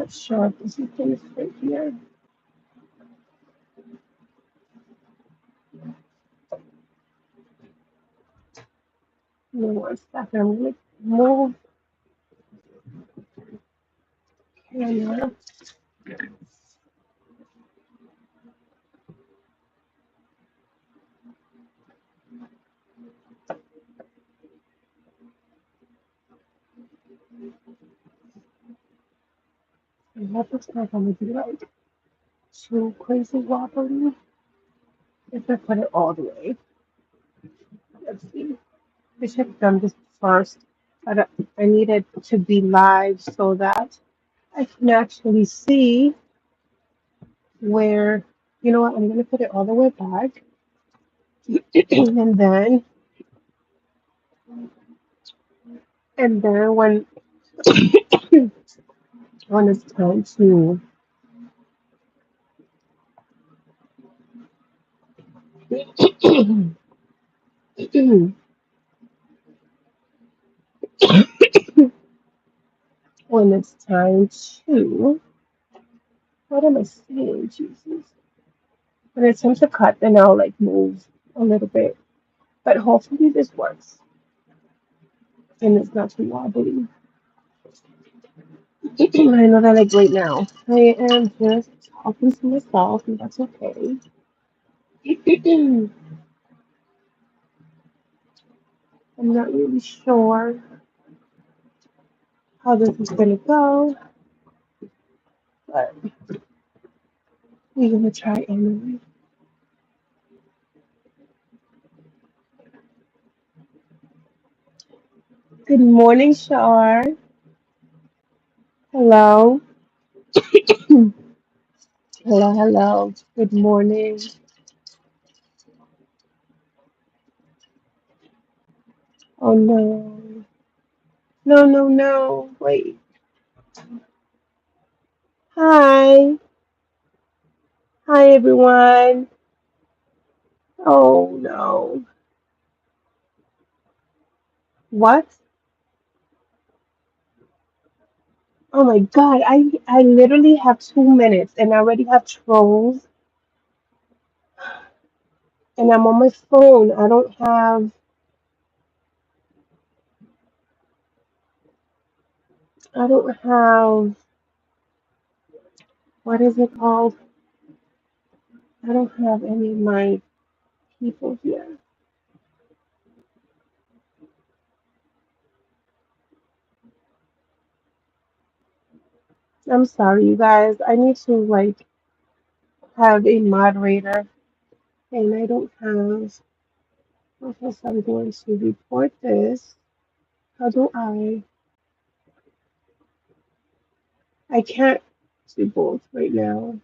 not sure if this is going to fit here. Give me one second. I'm going to move camera. I hope it's not going to be like too crazy wobbly if I put it all the way. Let's see. I should have done this first, but I needed to be live so that I can actually see where, you know what, I'm going to put it all the way back. and then, and then when it's time to, when it's time to, what am I saying, Jesus? When it's time to cut, then I'll like move a little bit. But hopefully this works and it's not too wobbly. I know that like right now, I am just talking to myself and that's okay. I'm not really sure how this is gonna go, but we're gonna try anyway. Good morning, Shar. Hello. Hello, hello. Good morning. Oh no. No, no, no. Wait. Hi. Hi, everyone. Oh no. What? Oh my God. I literally have 2 minutes and I already have trolls and I'm on my phone. I don't have, what is it called? I don't have any of my people here. I'm sorry, you guys. I need to like have a moderator, and I don't have. Okay, so I'm going to report this. How do I? I can't do both right now,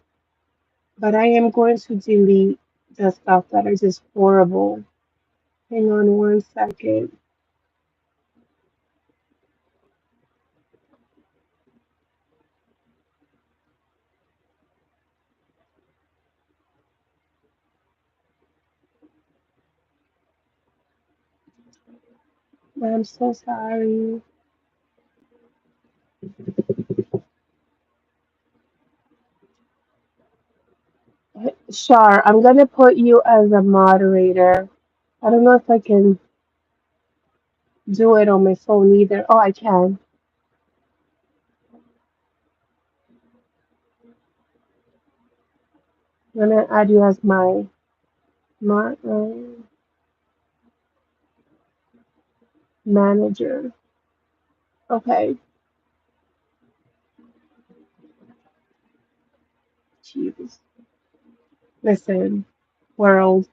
but I am going to delete the stuff that is just horrible. Hang on one second. I'm so sorry. Shar, I'm gonna put you as a moderator. I don't know if I can do it on my phone either. Oh, I can. I'm gonna add you as my manager. Okay. Jesus. Listen, world.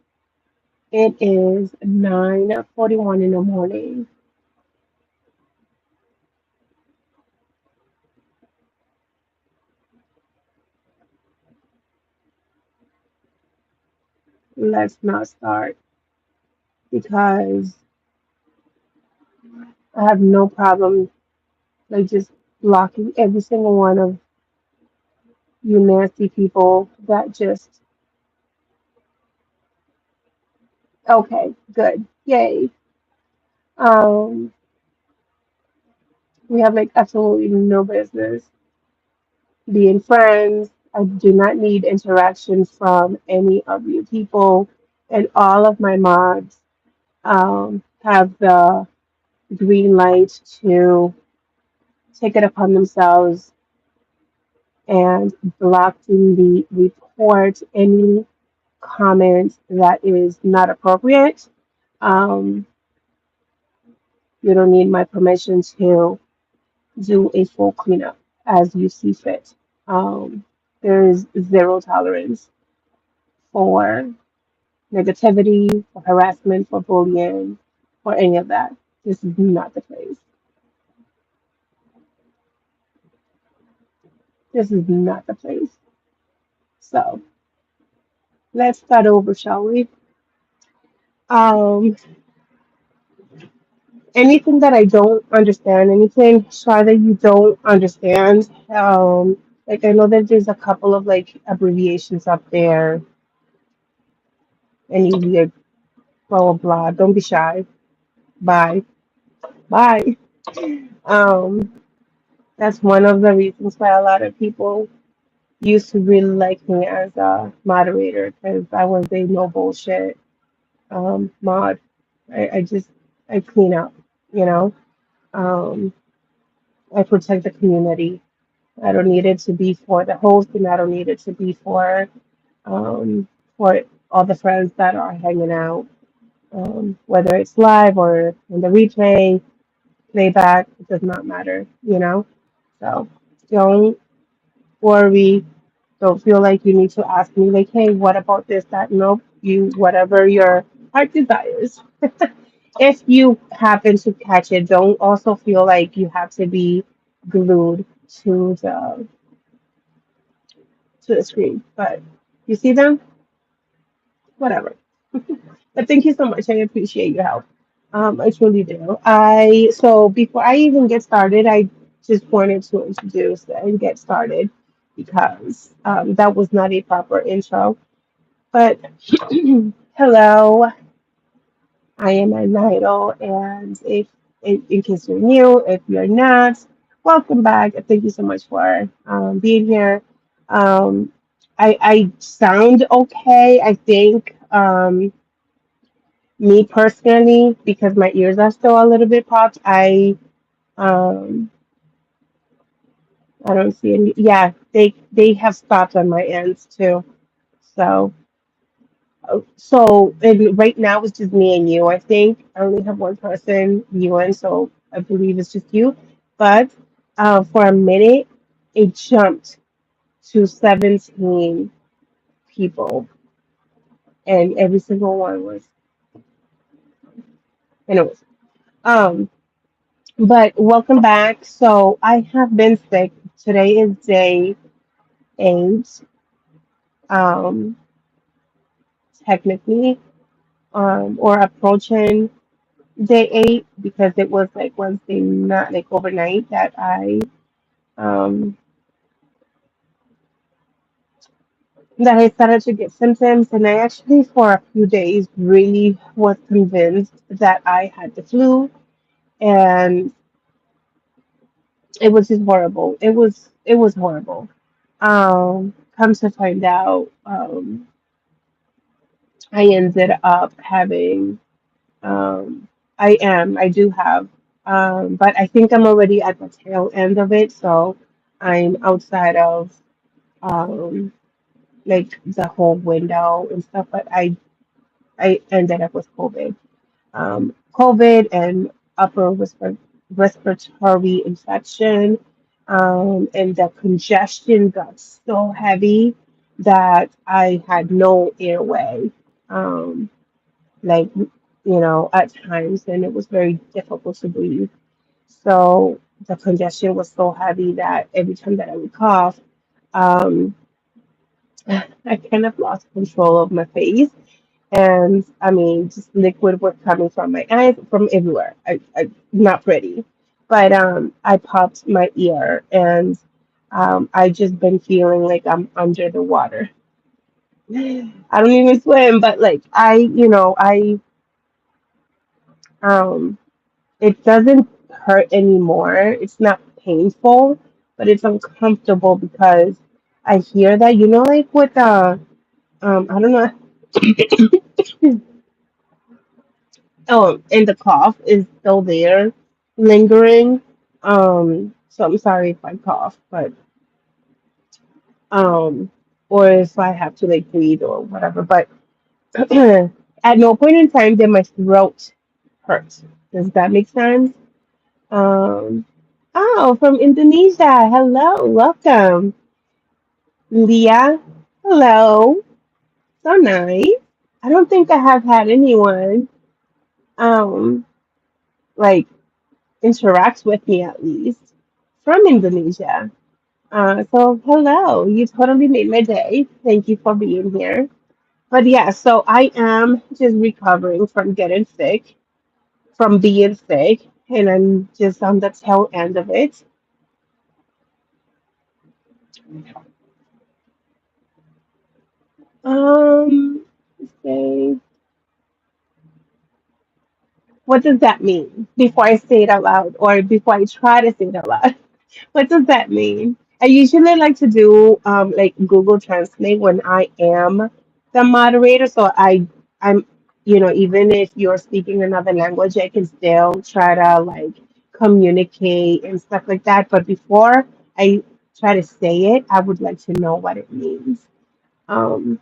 It is 9:41 in the morning. Let's not start because I have no problem like just blocking every single one of you nasty people that just okay, good. Yay. Um, we have like absolutely no business. being friends. I do not need interaction from any of you people. And all of my mods have the green light to take it upon themselves and block in the report any comment that is not appropriate. Um, you don't need my permission to do a full cleanup as you see fit. There is zero tolerance for negativity, for harassment, for bullying, for any of that. This is not the place. This is not the place. So let's start over, shall we? Um, Anything that I don't understand, anything, Shar, that you don't understand. Like I know that there's a couple of like abbreviations up there, and you weird blah blah blah. Don't be shy. Bye. Bye. Um, that's one of the reasons why a lot of people used to really like me as a moderator because I was a no bullshit mod. I just I clean up, you know. Um, I protect the community. I don't need it to be for the host, and I don't need it to be um, for all the friends that are hanging out, whether it's live or in the replay, playback. It does not matter, you know. So don't worry. Don't feel like you need to ask me, like, hey, what about this, that? Nope. You, whatever your heart desires. If you happen to catch it, don't also feel like you have to be glued to the screen. But you see them, whatever. But thank you so much. I appreciate your help. I truly do. I so before I even get started, I just wanted to introduce and get started because that was not a proper intro. But hello, I am a NaitOwl, and if in case you're new, if you're not, welcome back. Thank you so much for being here. Um, I sound okay. I think me personally, because my ears are still a little bit popped. Um, I don't see any. Yeah, they have stopped on my ends too. So. And right now it's just me and you. I think I only have one person viewing, so I believe it's just you. But for a minute, it jumped to 17 people, and every single one was, anyways. Um, but welcome back. So I have been sick. Today is day 8, um, technically, or approaching day 8 because it was like Wednesday, not like overnight that um I started to get symptoms, and I actually for a few days really was convinced that I had the flu, and it was just horrible. It was horrible. Come to find out, I ended up having I do have, but I think I'm already at the tail end of it, so I'm outside of um like the whole window and stuff, but I ended up with COVID. COVID and upper respiratory infection, and the congestion got so heavy that I had no airway, like, at times, and it was very difficult to breathe. So the congestion was so heavy that every time that I would cough, um, I kind of lost control of my face. And I mean, just liquid was coming from my eyes, from everywhere. Not pretty, but I popped my ear, and I just been feeling like I'm under the water. I don't even swim, but like um, it doesn't hurt anymore. It's not painful, but it's uncomfortable because I hear that, like with the, I don't know, oh, and the cough is still there, lingering. So I'm sorry if I cough, but, um, or if I have to like breathe or whatever, but at no point in time did my throat hurt. Does that make sense? Um, oh, from Indonesia. Hello, welcome. Leah, hello. So nice. I don't think I have had anyone um like interact with me at least from Indonesia. So hello. You totally made my day. Thank you for being here. But yeah, so I am just recovering from getting sick, from being sick, and I'm just on the tail end of it. Say, what does that mean before I say it out loud or before I try to say it out loud? What does that mean? I usually like to do like Google Translate when I am the moderator, so I'm even if you're speaking another language, I can still try to like communicate and stuff like that. But before I try to say it, I would like to know what it means. Um,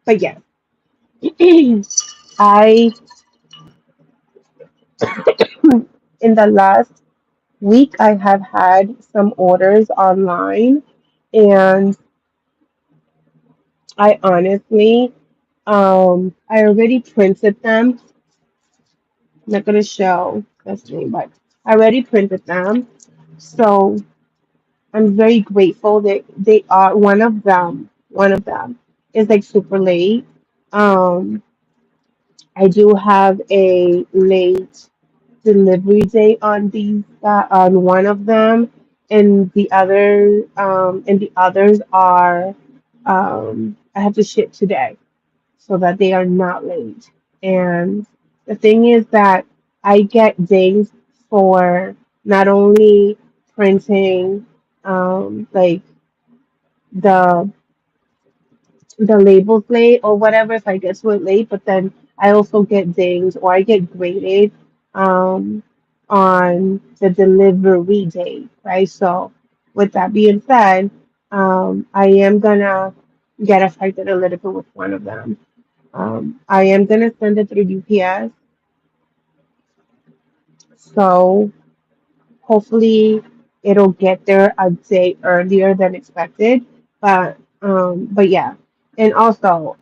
but yes, I in the last week I have had some orders online, and I honestly, I already printed them. I'm not gonna show this me, but I already printed them. So I'm very grateful that they are one of them. One of them is like super late. Um, I do have a late delivery date on these on one of them, and the others are I have to ship today so that they are not late. And the thing is that I get dings for not only printing like the the labels late or whatever if I get to it late, but then I also get dings or I get graded um, on the delivery date, right? So, with that being said, I am gonna get affected a little bit with one of them. I am gonna send it through UPS, so hopefully it'll get there a day earlier than expected. But yeah, and also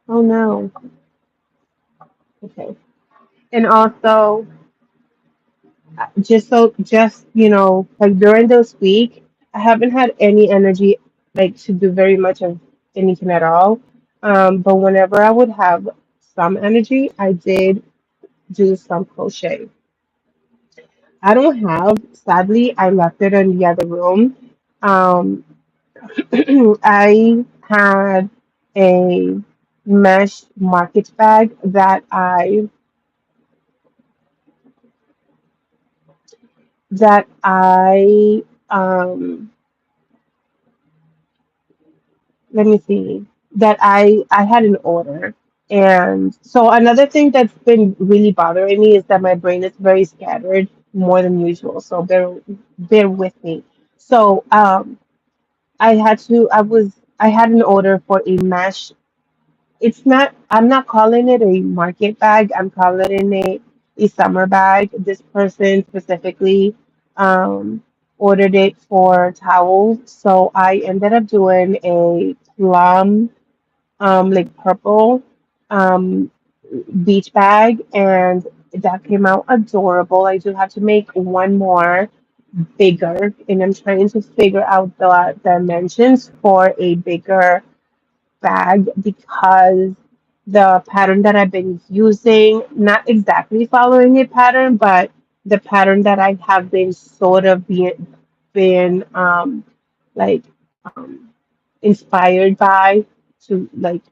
oh no. Okay. And also, just like during this week, I haven't had any energy like to do very much of anything at all. But whenever I would have some energy, I did do some crochet. I don't have, sadly, I left it in the other room. Um, I had a mesh market bag that I let me see that I had an order. And so another thing that's been really bothering me is that my brain is very scattered more than usual. So bear with me. So I had an order for a mesh. I'm not calling it a market bag. I'm calling it a summer bag. This person specifically um, ordered it for towels. So I ended up doing a plum, like purple, um, beach bag, and that came out adorable. I do have to make one more bigger, and I'm trying to figure out the dimensions for a bigger bag because the pattern that I've been using, not exactly following a pattern, but the pattern that I have been sort of been like inspired by to like,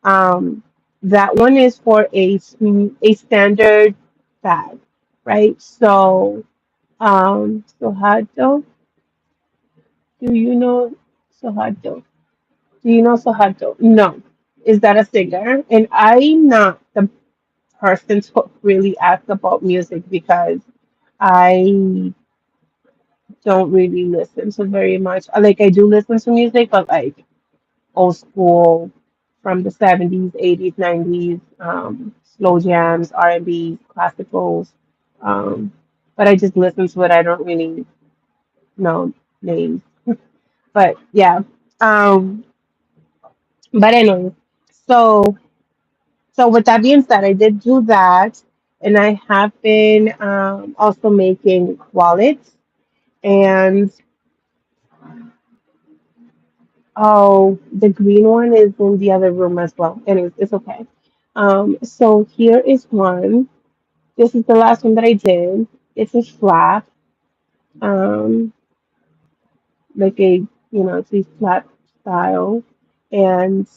um That one is for a standard bag, right? So, Sohato, do you know Sohato? Do you know Sohato? No. Is that a singer? And I'm not the person to really ask about music because I don't really listen to very much. Like I do listen to music, but like old school from the 70s, 80s, 90s, slow jams, R&B, classicals. Um, but I just listen to it. I don't really know names. But yeah. Um, but anyway, so so with that being said, I did do that, and I have been also making wallets and oh, the green one is in the other room as well. Anyways, it's okay. So here is one. This is the last one that I did. It's a flap, um, like a, it's a flap style. And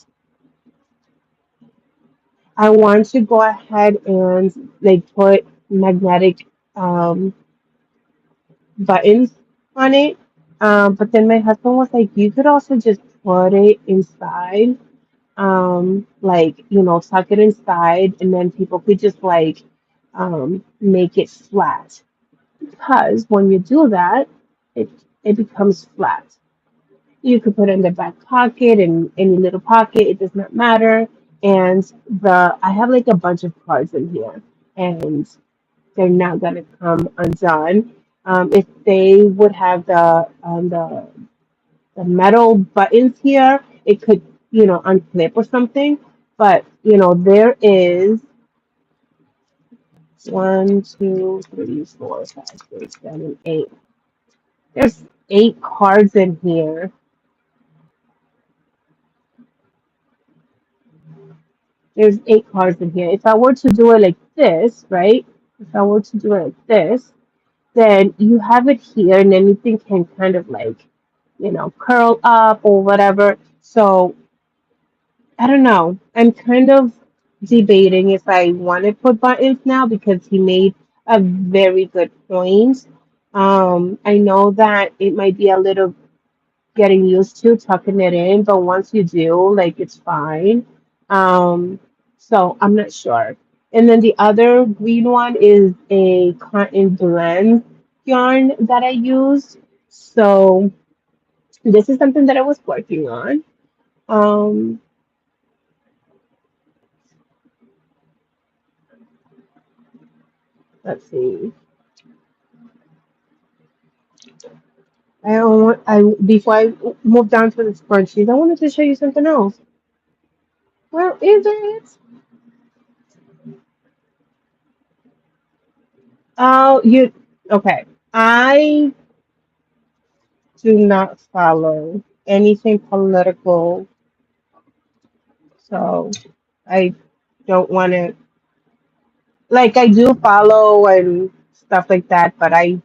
I want to go ahead and like put magnetic buttons on it. But then my husband was like, you could also just put it inside, like, tuck it inside, and then people could just like make it flat. Because when you do that, it it becomes flat. You could put it in the back pocket and any little pocket, it does not matter. And the I have like a bunch of cards in here, and they're not gonna come undone. If they would have the metal buttons here, it could, unclip or something. But there is one, two, three, four, five, six, seven, eight. There's 8 cards in here. There's 8 cards in here. If I were to do it like this, right? If I were to do it like this, then you have it here and anything can kind of like, curl up or whatever. So I don't know. I'm kind of debating if I want to put buttons now because he made a very good point. I know that it might be a little getting used to tucking it in, but once you do, like it's fine. So I'm not sure. And then the other green one is a cotton blend yarn that I used. So this is something that I was working on. Um, let's see. I before I move down to the scrunchies, I wanted to show you something else. Where is it? Oh, you okay. I do not follow anything political, so I don't want to. Like I do follow and stuff like that, but I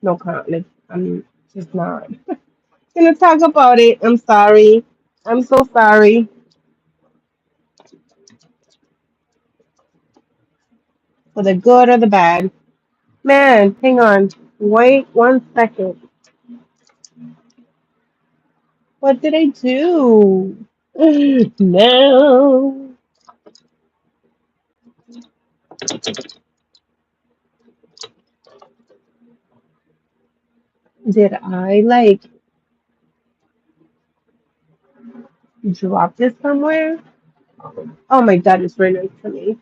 no comment. Like, I'm just not gonna talk about it. I'm sorry. I'm so sorry for the good or the bad. Man, hang on. Wait 1 second. What did I do? No. Did I like drop this somewhere? Oh my god, it's right next to me.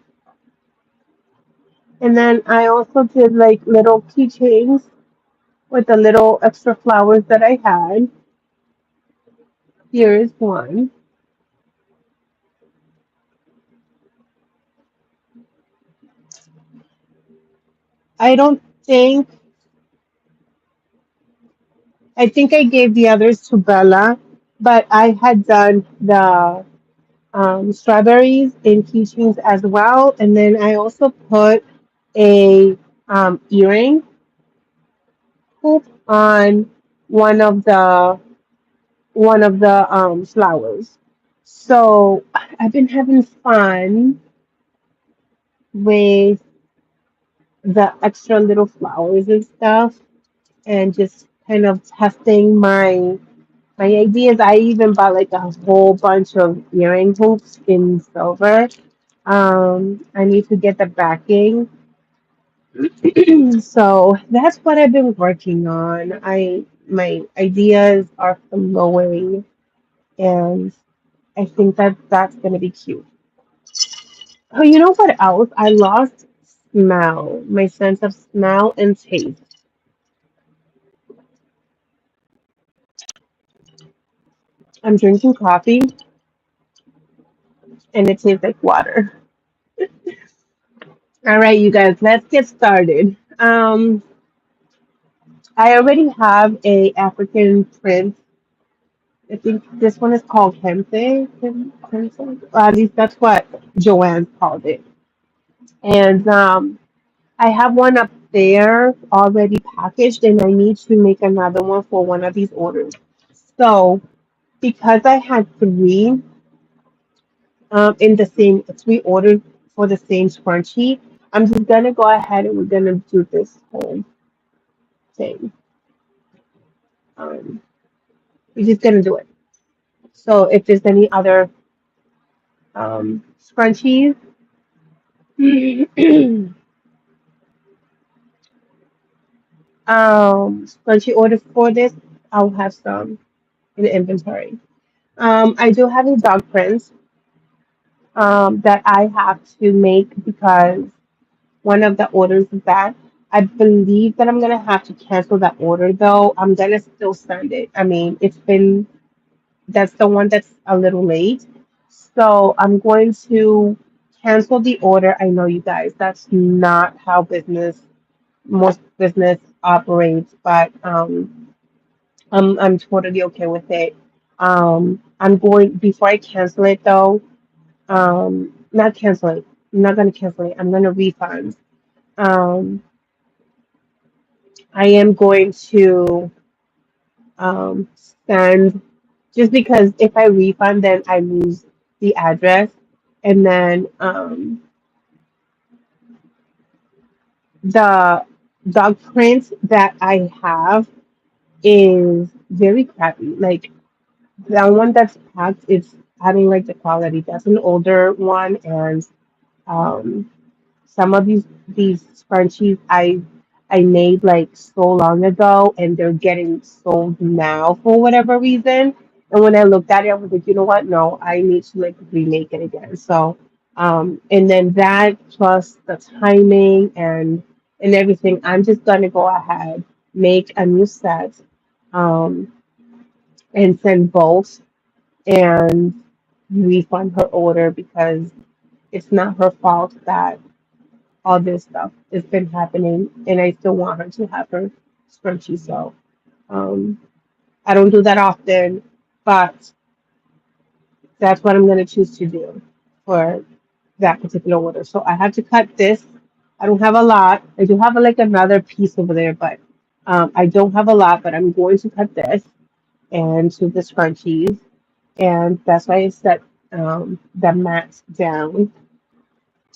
And then I also did like little keychains with the little extra flowers that I had. Here is one. I don't think, I think I gave the others to Bella, but I had done the strawberries in keychains as well. And then I also put a earring hoop on one of the flowers. So I've been having fun with the extra little flowers and stuff, and just kind of testing my ideas. I even bought like a whole bunch of earring hoops in silver. I need to get the backing. So that's what I've been working on. My ideas are flowing, and I think that that's gonna be cute. Oh, you know what else? I lost smell, my sense of smell and taste. I'm drinking coffee and it tastes like water. All right, you guys, let's get started. I already have a African print. I think this one is called Hempe. At least that's what Joanne called it. And I have one up there already packaged, and I need to make another one for one of these orders. So because I had three in the same three orders for the same scrunchie, I'm just gonna go ahead and we're gonna do this whole thing. Um, we're just gonna do it. So if there's any other scrunchies, scrunchie orders for this, I'll have some in the inventory. I do have a dog print that I have to make because one of the orders is that I believe that I'm gonna have to cancel that order though. I'm gonna still send it. I mean, it's been that's the one that's a little late. So I'm going to cancel the order. I know you guys, that's not how most business operates, but I'm totally okay with it. I'm going before I cancel it though. Not cancel it. I'm not gonna cancel it. I'm gonna refund. Um, I am going to send just because if I refund, then I lose the address, and then the dog print that I have is very crappy. Like the one that's packed, it's having like the quality. That's an older one, and um, some of these scrunchies I made like so long ago and they're getting sold now for whatever reason. And when I looked at it, I was like, you know what? No, I need to like remake it again. So and then that plus the timing and everything, I'm just gonna go ahead, make a new set, um, and send both and refund her order because it's not her fault that all this stuff has been happening, and I still want her to have her scrunchie. So um, I don't do that often, but that's what I'm going to choose to do for that particular order. So I have to cut this. I don't have a lot. I do have like another piece over there, but I don't have a lot. But I'm going to cut this and to the scrunchies, and that's why I set the mats down.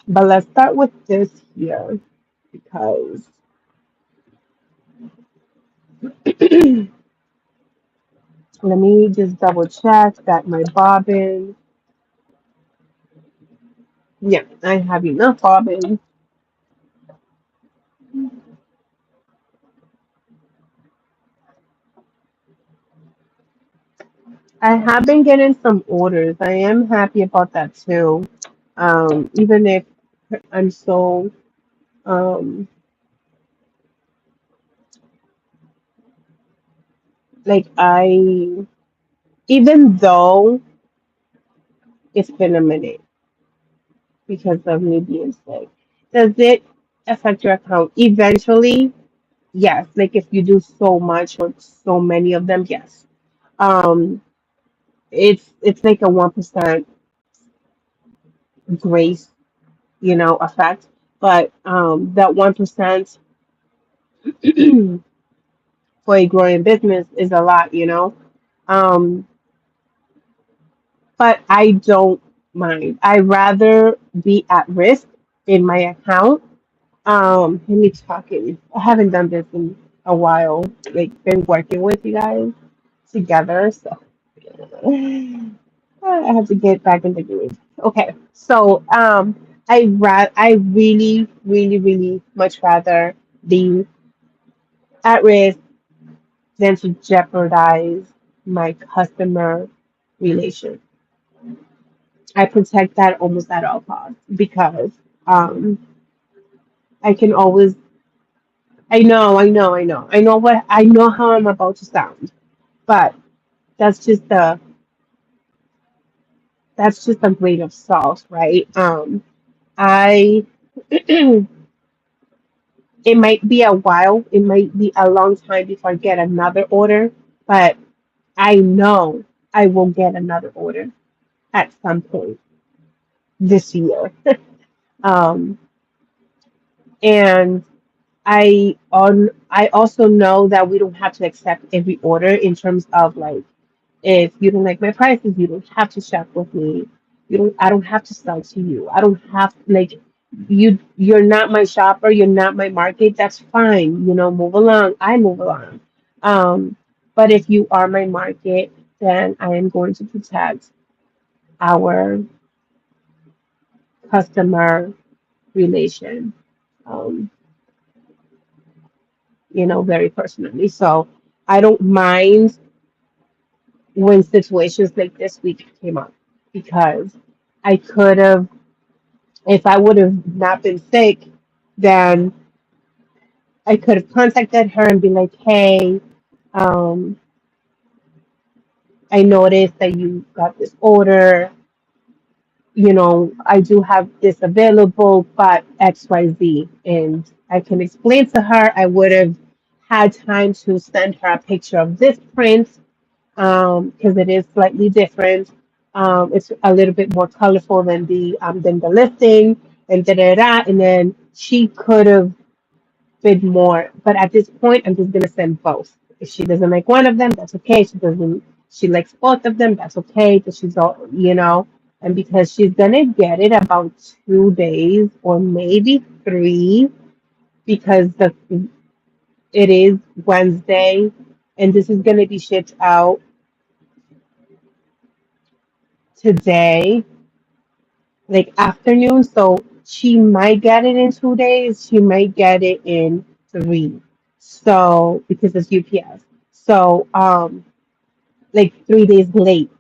But let's start with this here because let me just double check that my bobbin. Yeah, I have enough bobbin. I have been getting some orders. I am happy about that too. Even if I'm so um like I even though it's been a minute because of me being sick, does it affect your account? Eventually, yes. Like if you do so much or so many of them, yes. Um, it's like a 1% grace, effect. But that 1% for a growing business is a lot. Um, but I don't mind. I rather be at risk in my account. Let me talk it. I haven't done this in a while. Like been working with you guys together, so I have to get back in the groove. Okay, so I really, really, really much rather be at risk than to jeopardize my customer relation. I protect that almost at all costs because um, I can always. I know what I know how I'm about to sound, but that's just the that's just a grain of salt, right? I it might be a while, it might be a long time before I get another order, but I know I will get another order at some point this year. Um, and I also know that we don't have to accept every order in terms of like if you don't like my prices, you don't have to shop with me. I don't have to sell to you. I don't have like you're not my shopper, you're not my market, that's fine. Move along. I move along. Um, but if you are my market, then I am going to protect our customer relation. Um, very personally. So I don't mind when situations like this week came up because I could have, if I would have not been sick, then I could have contacted her and been like, hey, um, I noticed that you got this order. I do have this available, but XYZ. And I can explain to her. I would have had time to send her a picture of this print because it is slightly different. It's a little bit more colorful than the listing, and da da da. And then she could have bid more, but at this point, I'm just gonna send both. If she doesn't like one of them, that's okay. She doesn't. She likes both of them. That's okay. Because she's all. And because she's gonna get it about 2 days or maybe three, because it is Wednesday, and this is gonna be shipped out today, like afternoon. So she might get it in 2 days. She might get it in three. So because it's UPS. So like 3 days late,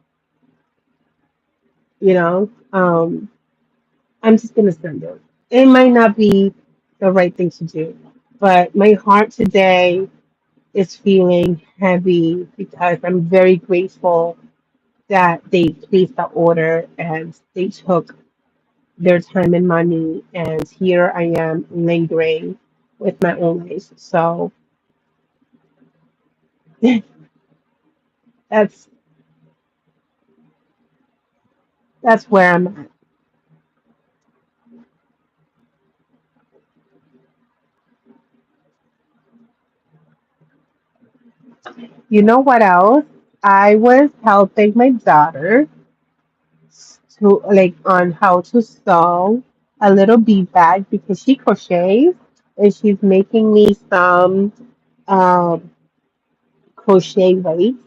you know. I'm just gonna send it. It might not be the right thing to do, but my heart today is feeling heavy because I'm very grateful that they placed the order and they took their time and money, and here I am lingering with my own life. So that's that's where I'm at. You know what else? I was helping my daughter to like on how to sew a little bead bag because she crochets and she's making me some um, crochet weights.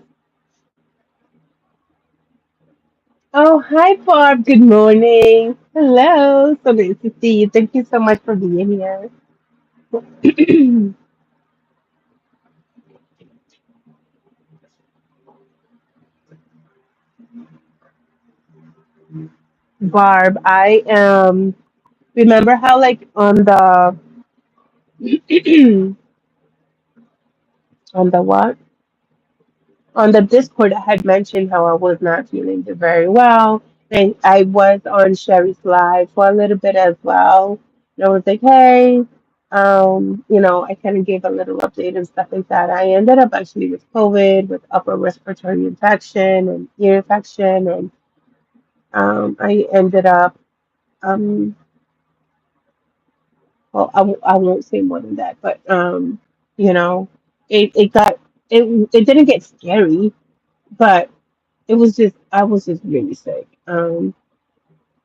Oh, hi, Barb. Good morning. Hello. So nice to see you. Thank you so much for being here. Barb, I am. Remember how, like, on the on the what? On the Discord, I had mentioned how I was not feeling very well, and I was on Sherry's live for a little bit as well. And I was like, hey, I kind of gave a little update and stuff like that. I ended up actually with COVID, with upper respiratory infection and ear infection, and I ended up, um, well, I won't say more than that, but you know, it got it didn't get scary, but It was just I was just really sick.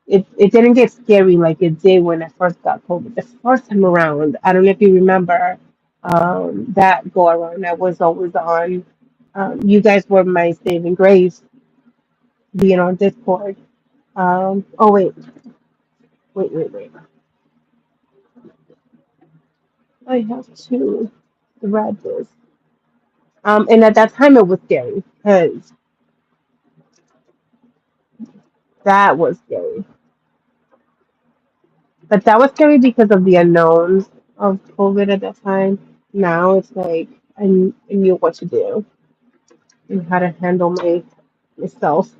It didn't get scary like it did when I first got COVID. The first time around, I don't know if you remember that go around. I was always on. You guys were my saving grace, being on Discord. Oh wait. I have to read this. And at that time it was scary because that was scary. But that was scary because of the unknowns of COVID at that time. Now it's like I knew what to do and how to handle myself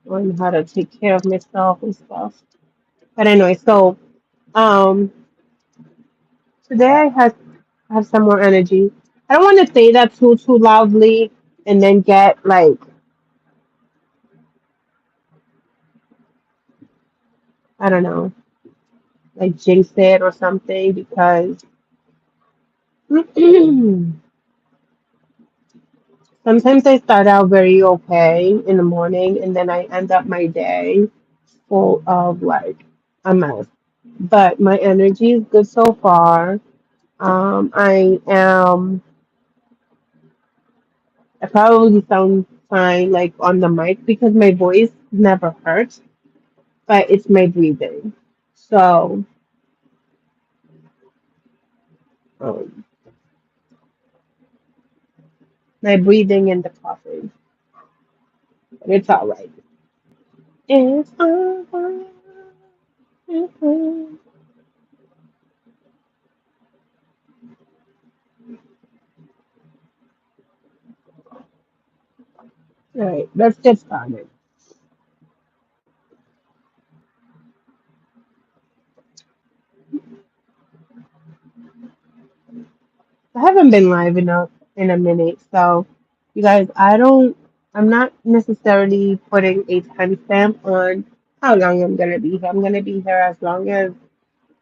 and how to take care of myself and stuff. But anyway, so um today I have some more energy. I don't want to say that too loudly and then get like I don't know, like jinx it or something because sometimes I start out very okay in the morning and then I end up my day full of like a mess. But my energy is good so far. I probably sound fine like on the mic because my voice never hurts, but it's my breathing. So um, my breathing and the coughing, but it's all right. It's all right. All right, let's get started. I haven't been live in a minute, so you guys, I'm not necessarily putting a timestamp on how long I'm gonna be here. I'm gonna be here as long as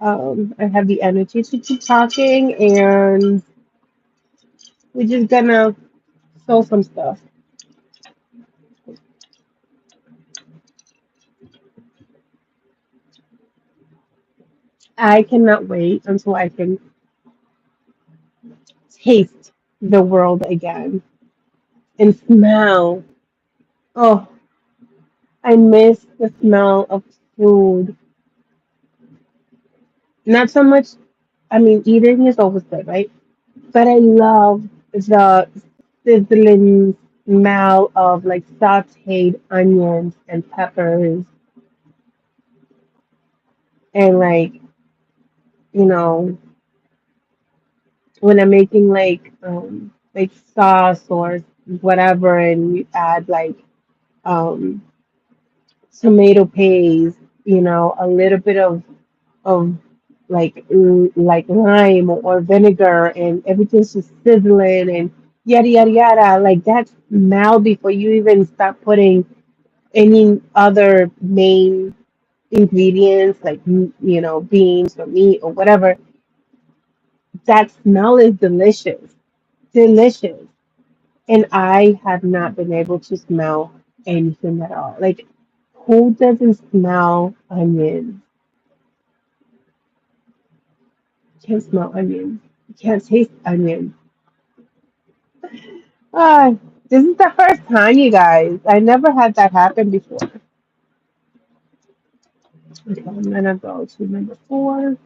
I have the energy to keep talking, and we're just gonna sow some stuff. I cannot wait until I can taste the world again and smell. Oh, I miss the smell of food. Not so much. I mean, eating is always good, right? But I love the sizzling smell of like sauteed onions and peppers and you know, when I'm making like sauce or whatever and you add like um tomato paste, a little bit of like lime or vinegar and everything's just sizzling and yada yada yada like that smell before you even start putting any other main ingredients like beans or meat or whatever. That smell is delicious, and I have not been able to smell anything at all. Like, who doesn't smell onions? Can't smell onions. Can't taste onions. Ah, this is the first time, you guys. I never had that happen before. Okay, I'm gonna go to number 4.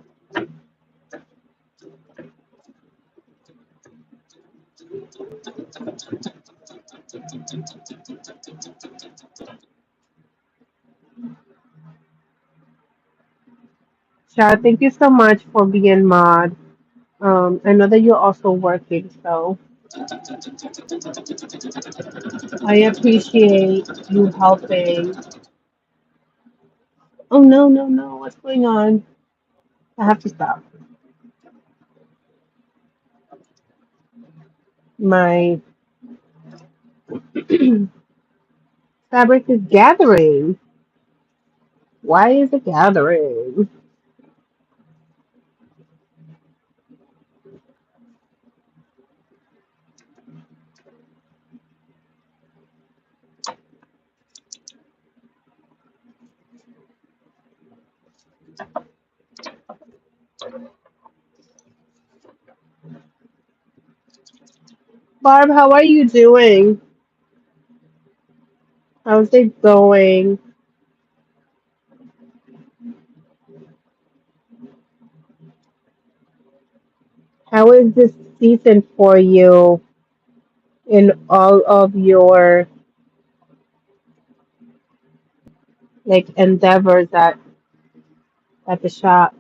Shad, thank you so much for being mod. I know that you're also working, so I appreciate you helping. Oh no, what's going on? I have to stop. My fabric is gathering. Why is it gathering? Barb, how are you doing? How's it going? How is this season for you in all of your like endeavors at the shop?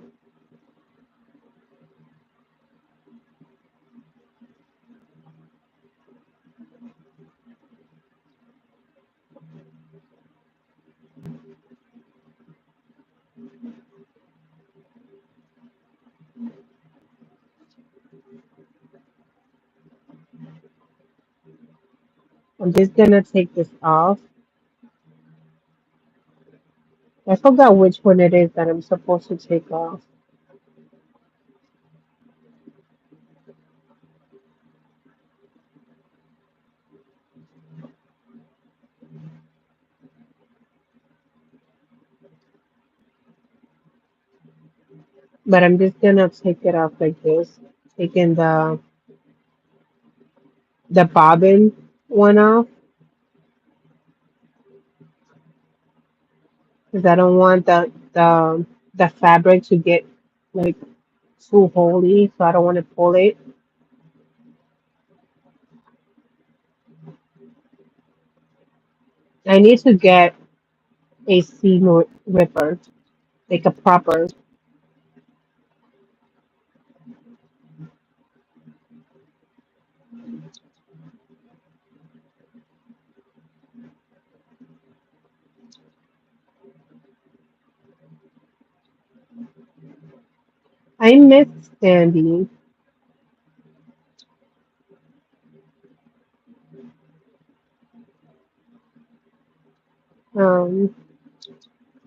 I'm just gonna take this off. I forgot which one it is that I'm supposed to take off, but I'm just gonna take it off like this, taking the bobbin one off because I don't want the fabric to get like too holy, so I don't want to pull it. I need to get a seam ripper, like a proper. I miss Sandy. Um,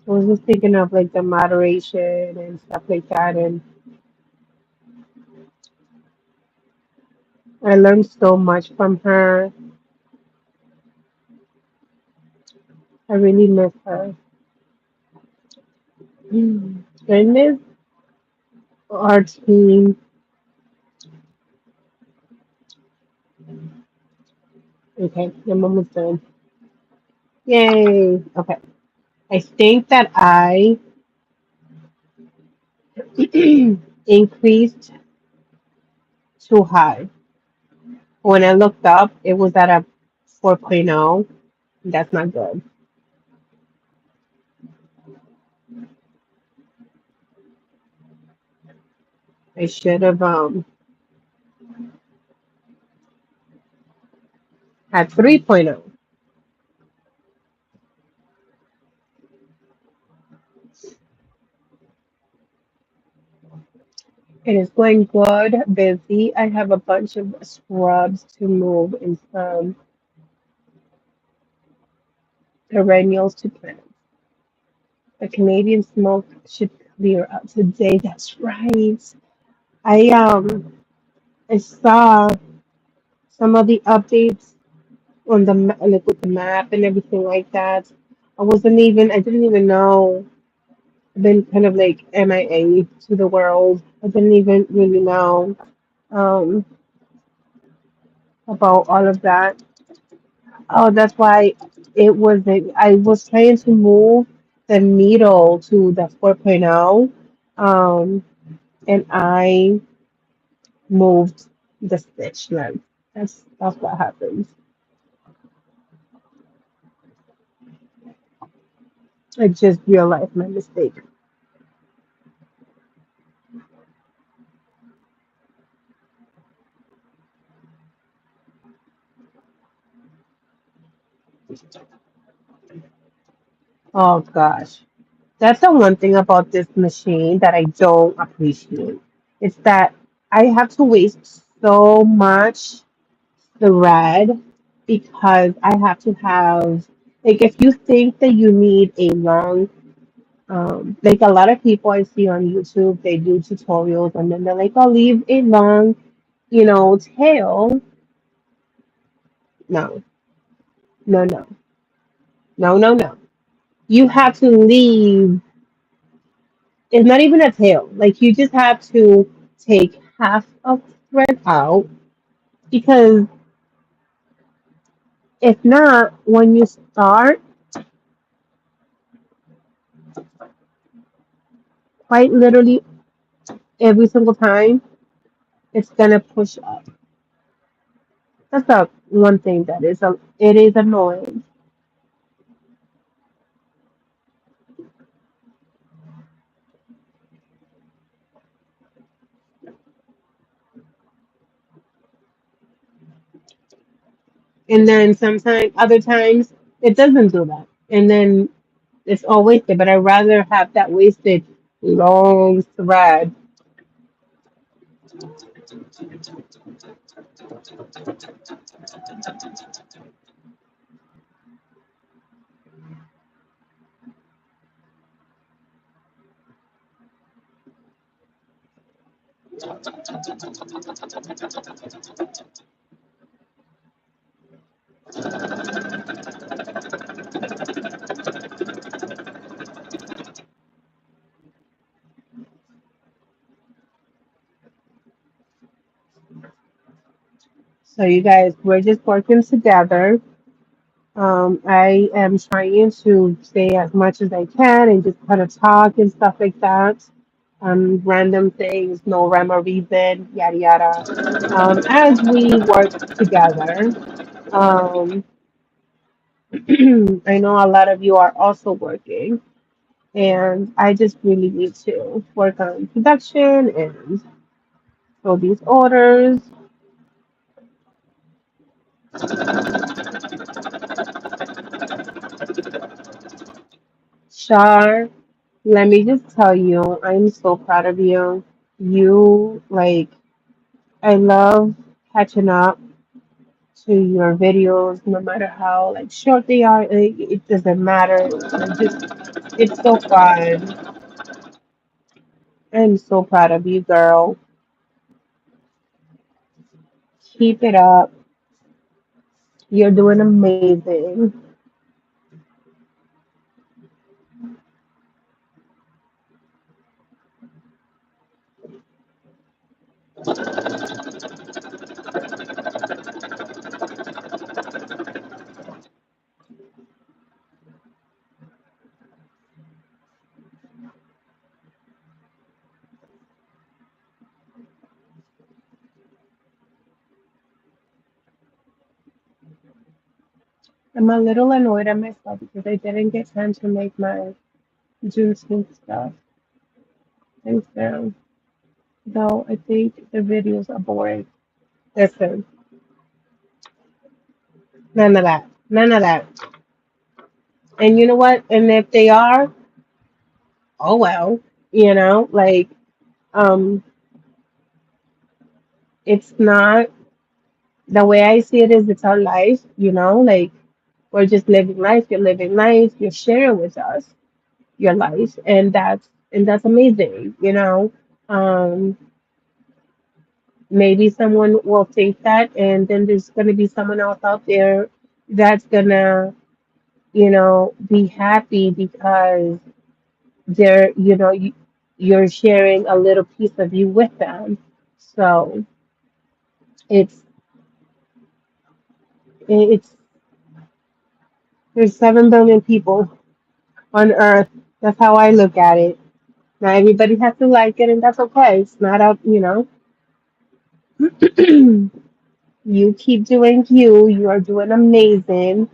I was just thinking of like the moderation and stuff like that, and I learned so much from her. I really miss her. I miss our team. Okay, I'm almost done. Yay! Okay, I think that I increased too high. When I looked up, it was at a 4.0. That's not good. I should have had 3.0. It is going good, busy. I have a bunch of scrubs to move and some perennials to plant. The Canadian smoke should clear up today. That's right. I I saw some of the updates on the like with the map and everything like that. I didn't even know. I've been kind of like MIA to the world. I didn't even really know um about all of that. Oh, that's why it was. I was trying to move the needle to the 4.0, and I moved the stitch length. That's what happens. I just realized my mistake. Oh gosh, that's the one thing about this machine that I don't appreciate. It's that I have to waste so much thread because I have to have like if you think that you need a long like a lot of people I see on YouTube, they do tutorials and then they're like, I'll leave a long, tail. No, no, no, no, no, no. You have to leave It's not even a tail. Like you just have to take half of thread out because if not, when you start, quite literally every single time, it's gonna push up. That's the one thing that it is annoying. And then sometimes, other times, it doesn't do that. And then it's all wasted. But I'd rather have that wasted long thread. So you guys, we're just working together. I am trying to say as much as I can and just kind of talk and stuff like that. Random things, no rhyme or reason, yada yada. As we work together. Um, I know a lot of you are also working, and I just really need to work on production and fill these orders. Shar, let me just tell you, I'm so proud of you. You, like, I love catching up to your videos, no matter how like short they are. It doesn't matter. It's so fun. I'm so proud of you, girl. Keep it up. You're doing amazing. I'm a little annoyed at myself because I didn't get time to make my Juneteenth stuff. Thanks, down. Though I think the videos are boring. Listen, none of that. None of that. And you know what? And if they are, oh well. Like um it's not the way I see it is it's our life, like we're just living life, you're living life, you're sharing with us your life and that's amazing. Um maybe someone will think that and then there's gonna be someone else out there that's gonna, be happy because you're sharing a little piece of you with them. So it's it's there's 7 billion people on Earth. That's how I look at it. Not everybody has to like it, and that's okay. It's not up. You keep doing you. You are doing amazing.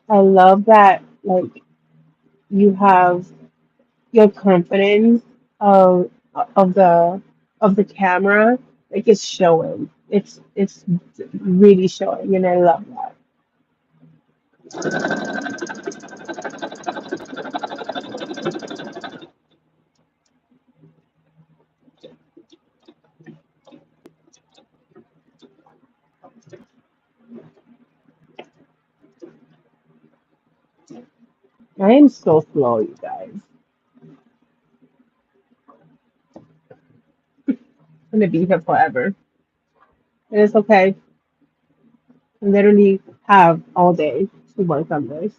I love that. Like you have your confidence of of the of the camera. Like it's showing. It's really showing, and I love that. I am so slow, you guys. I'm gonna be here forever. And it's okay. Literally have all day to work on this.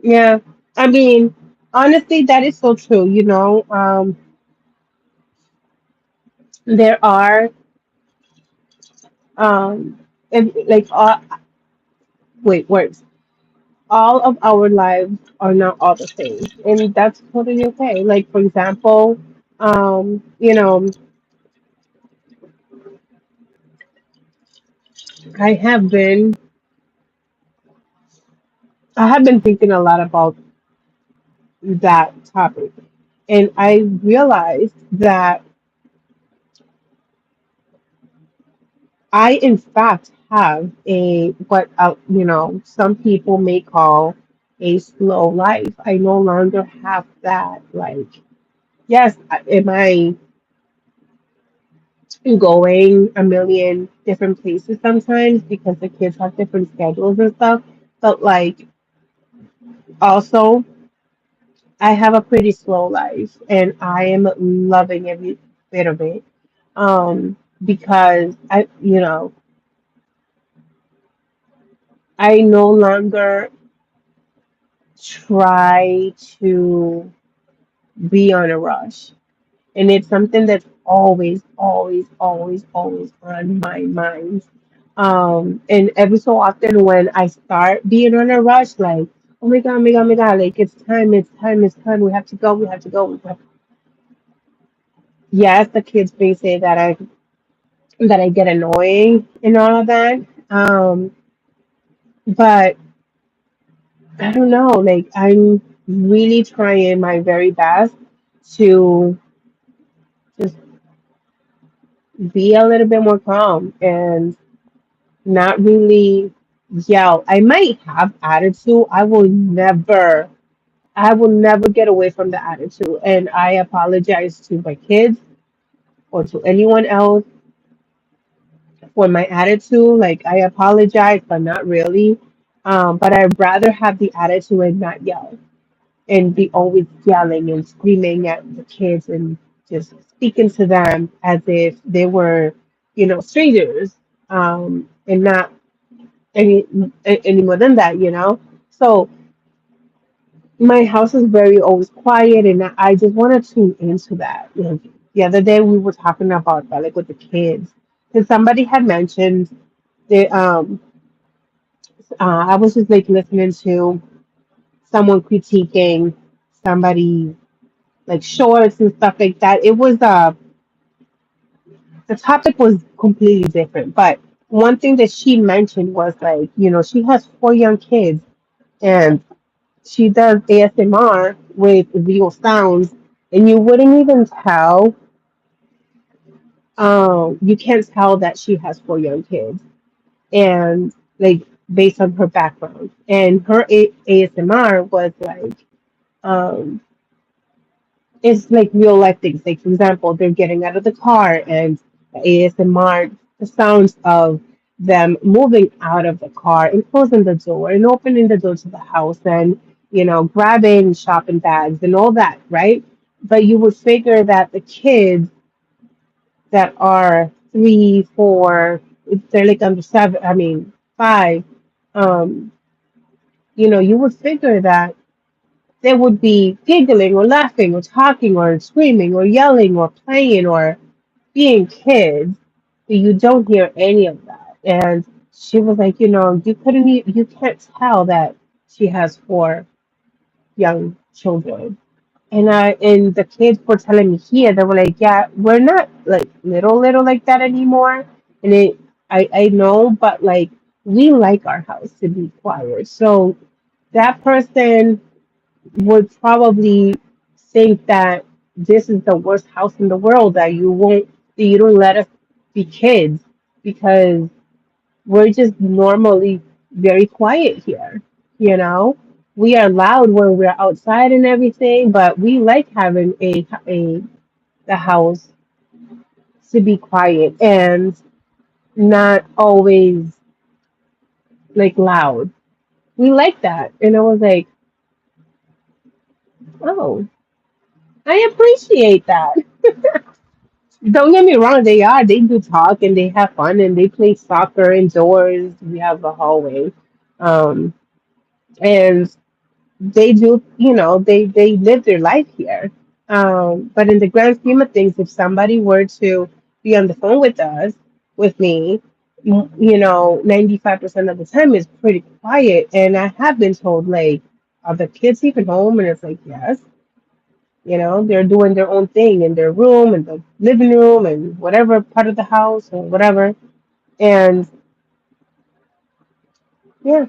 Yeah, I mean, honestly, that is so true. There are um, like wait, words. All of our lives are not all the same, and that's totally okay. Like for example, um, you know, I have been I have been thinking a lot about that topic, and I realized that I, in fact, have a what some people may call a slow life. I no longer have that. Like, yes, am I going a million different places sometimes because the kids have different schedules and stuff? But like, also, I have a pretty slow life, and I am loving every bit of it. Because I no longer try to be on a rush. And it's something that's always, always, always, always on my mind. And every so often when I start being on a rush, like, oh my God, oh my God, oh my God, like it's time, it's time, it's time, we have to go, we have to go. Yes, the kids may say that I get annoying and all of that. But I don't know, like I'm really trying my very best to just be a little bit more calm and not really yell. I might have attitude. I will never get away from the attitude. And I apologize to my kids or to anyone else for my attitude. Like I apologize, but not really. But I'd rather have the attitude and not yell and be always yelling and screaming at the kids and just speaking to them as if they were, strangers, and not any any more than that. So my house is very always quiet, and I just want to tune into that. The other day we were talking about that, like with the kids, because somebody had mentioned that I was just like listening to someone critiquing somebody like shorts and stuff like that. It was the topic was completely different, but one thing that she mentioned was like, she has four young kids and she does ASMR with real sounds, and you wouldn't even tell. You can't tell that she has four young kids, and like based on her background, and her ASMR was like, um, it's like real life things. Like for example, they're getting out of the car, and the ASMR, the sounds of them moving out of the car and closing the door and opening the door to the house and grabbing shopping bags and all that, right? But you would figure that the kids that are 3, 4, if they're like under 7, I mean 5, um, you would figure that they would be giggling or laughing or talking or screaming or yelling or playing or being kids, but you don't hear any of that. And she was like, you can't tell that she has four young children. And the kids were telling me here, they were like, yeah, we're not like little like that anymore. And I know, but like we like our house to be quiet. So that person would probably think that this is the worst house in the world, that you don't let us be kids because we're just normally very quiet here, you know? We are loud when we're outside and everything, but we like having a the house to be quiet and not always like loud. We like that. And I was like, oh, I appreciate that. Don't get me wrong, they do talk and they have fun and they play soccer indoors. We have a hallway. Um, and they do, they live their life here. But in the grand scheme of things, if somebody were to be on the phone with us, with me, 95% of the time is pretty quiet. And I have been told, like, are the kids even home? And it's like, yes, they're doing their own thing in their room and the living room and whatever part of the house or whatever. And yeah,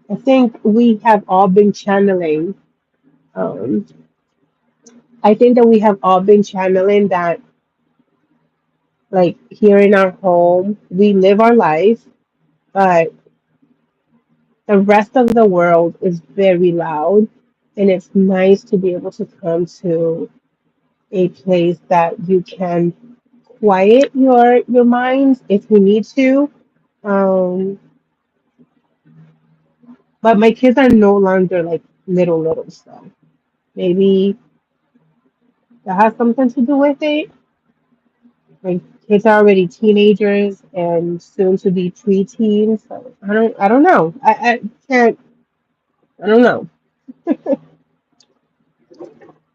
I think we have all been channeling. Um, I think that we have all been channeling that, like here in our home, we live our life, but the rest of the world is very loud. And it's nice to be able to come to a place that you can quiet your mind if you need to. Um, but my kids are no longer like little, so maybe that has something to do with it. My kids are already teenagers and soon to be preteens. So I don't know. I can't I don't know.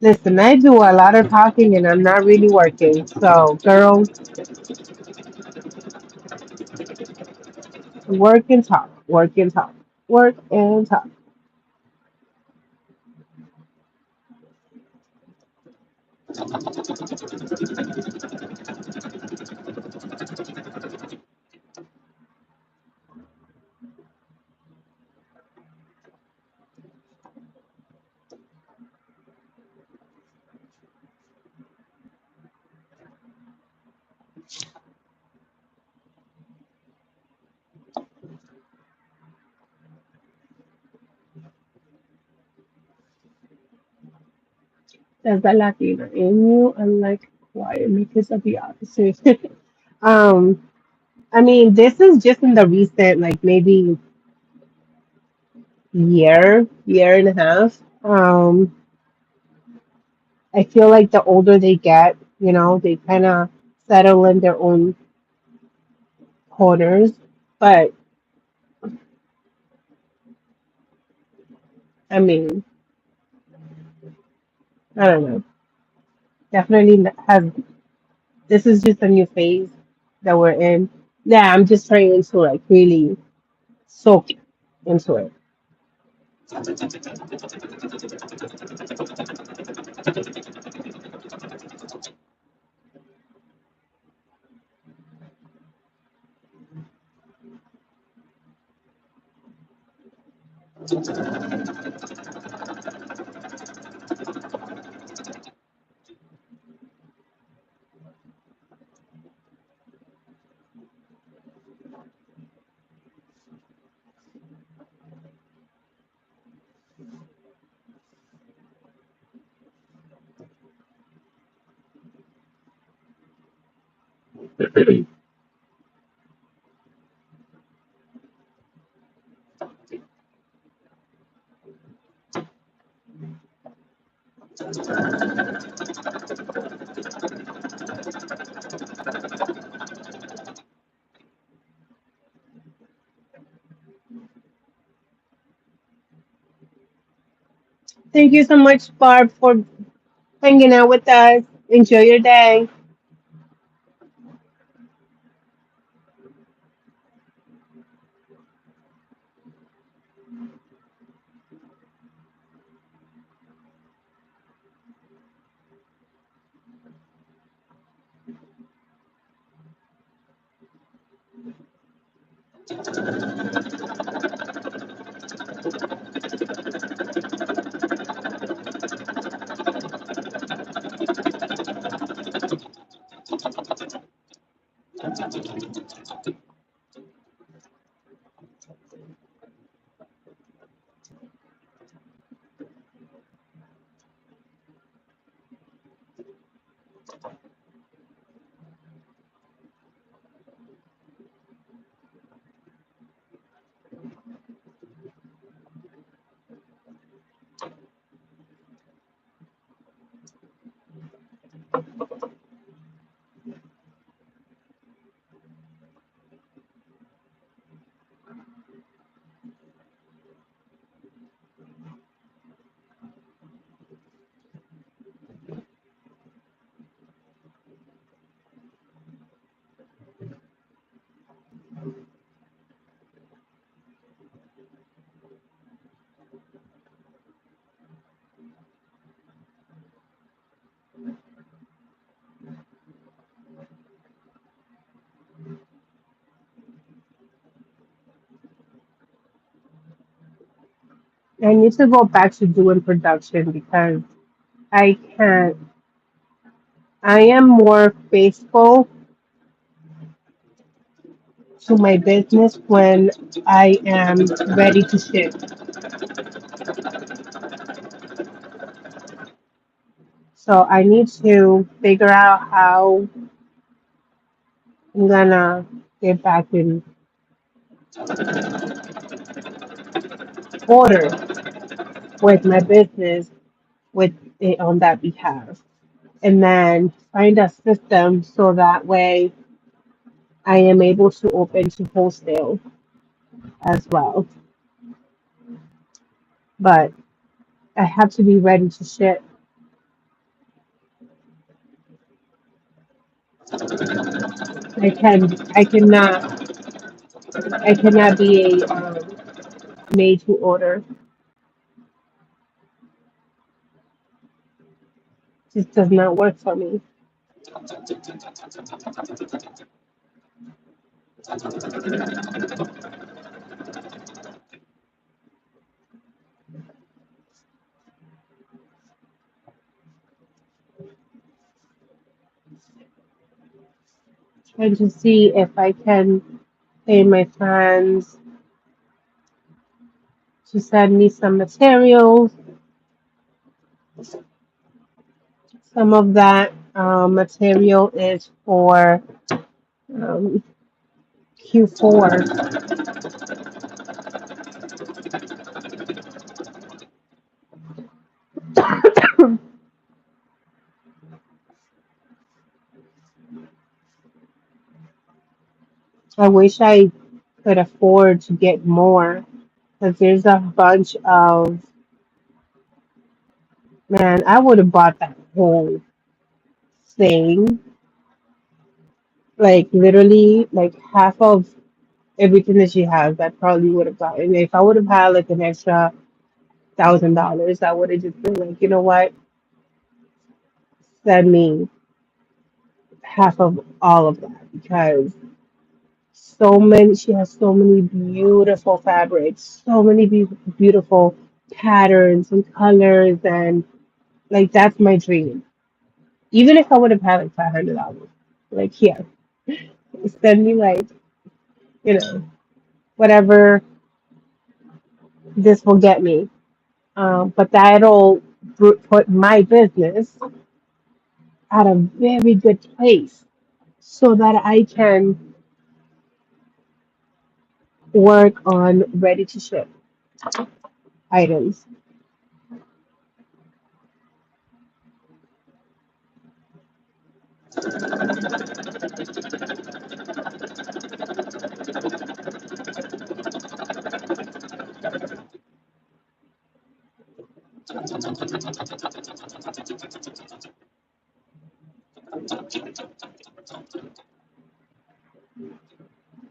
Listen, I do a lot of talking and I'm not really working. So girl, work and talk, work and talk, work and talk. There's that Latina in you. I'm like, why make this the opposite? um, I mean, this is just in the recent, like maybe year and a half. I feel like the older they get, they kind of settle in their own corners. But I mean, I don't know. Definitely has. This is just a new phase that we're in. Yeah, I'm just trying to like really soak into it. Thank you so much, Barb, for hanging out with us. Enjoy your day. I need to go back to doing production because I can't. I am more faithful to my business when I am ready to ship. So I need to figure out how I'm gonna get back in order with my business with it on that behalf. And then find a system so that way I am able to open to wholesale as well. But I have to be ready to ship. I cannot be a made to order. Just does not work for me. Trying to see if I can pay my friends to send me some materials. Some of that material is for um, Q4. I wish I could afford to get more because there's a bunch of, man, I would have bought that whole thing, like literally like half of everything that she has. I probably would have gotten. If I would have had like an extra $1,000, I would have just been like, you know what, send me half of all of that because so many. She has so many beautiful fabrics, so many beautiful patterns and colors, and like that's my dream. Even if I would have had like $500, like here, send me like you know whatever this will get me. But that'll put my business at a very good place so that I can work on ready to ship items.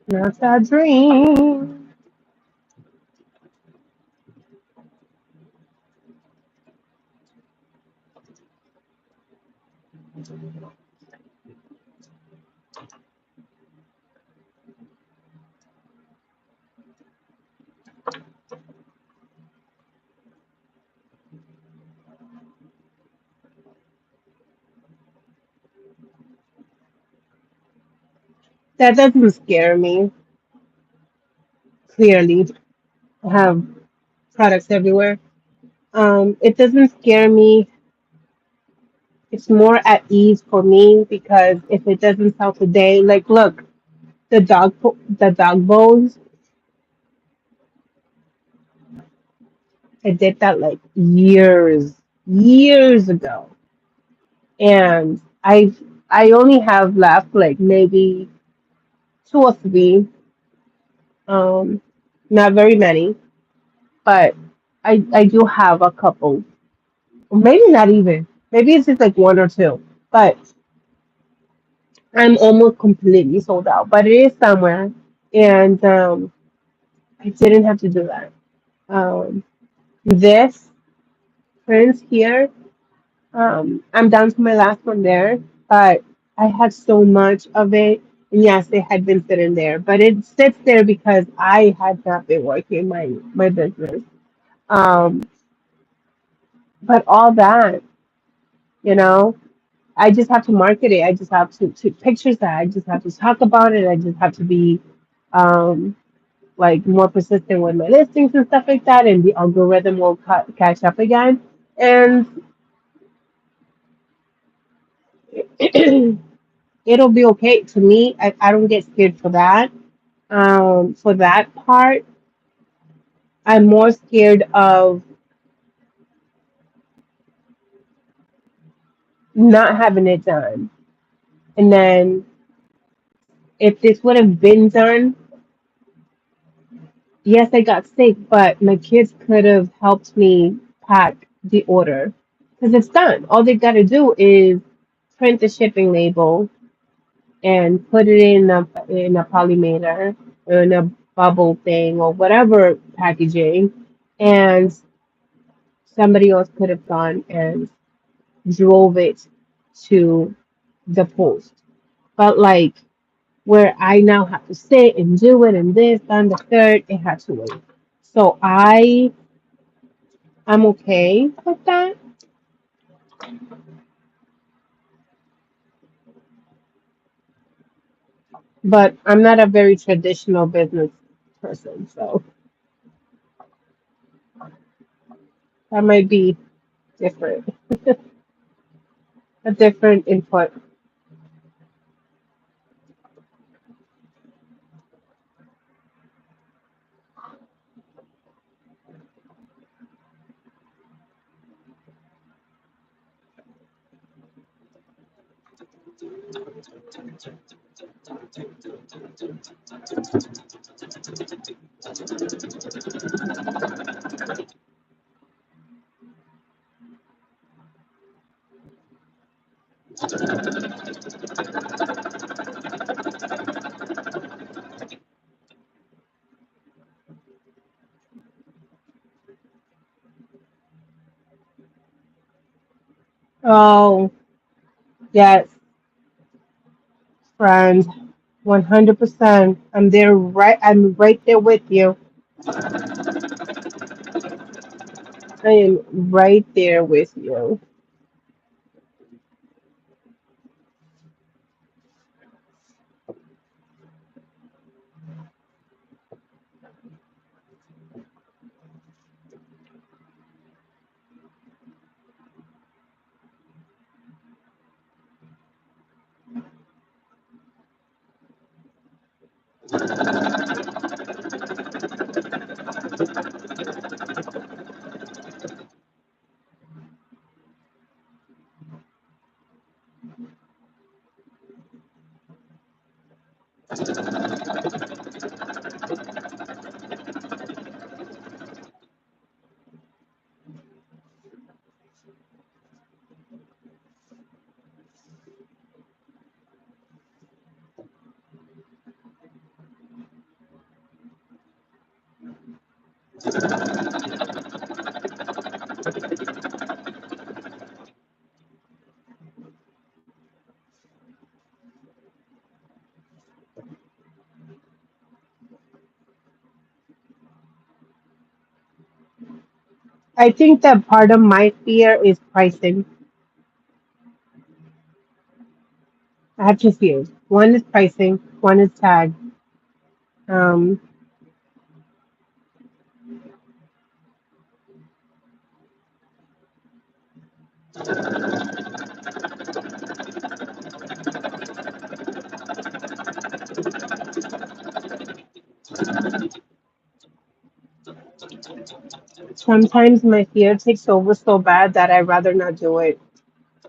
That's a dream. That doesn't scare me. Clearly, I have products everywhere. It doesn't scare me. It's more at ease for me because if it doesn't sell today, like look, the dog bones, I did that like years ago, and I only have left like maybe two or three, um, not very many, but I do have a couple, maybe not even, maybe it's just like one or two, but I'm almost completely sold out, but it is somewhere, and I didn't have to do that. This prince here, I'm down to my last one there, but I had so much of it. And yes, it had been sitting there, but it sits there because I had not been working my business. Um, but all that, you know, I just have to market it. I just have to take pictures that I just have to talk about it. I just have to be um, like more persistent with my listings and stuff like that, and the algorithm will catch up again. And it'll be okay. To me, I don't get scared for that. For that part, I'm more scared of not having it done. And then if this would have been done, yes, I got sick, but my kids could have helped me pack the order because it's done. All they got to do is print the shipping label and put it in a polymator or in a bubble thing or whatever packaging, and somebody else could have gone and drove it to the post. But like where I now have to sit and do it and this and the third, it had to wait. So I'm okay with that, but I'm not a very traditional business person, so that might be different, a different input. Oh, yes, friend, 100%. I'm right there with you. I am right there with you. I think that part of my fear is pricing. I have two fears. One is pricing, one is tag. Um, Sometimes my fear takes over so bad that I'd rather not do it.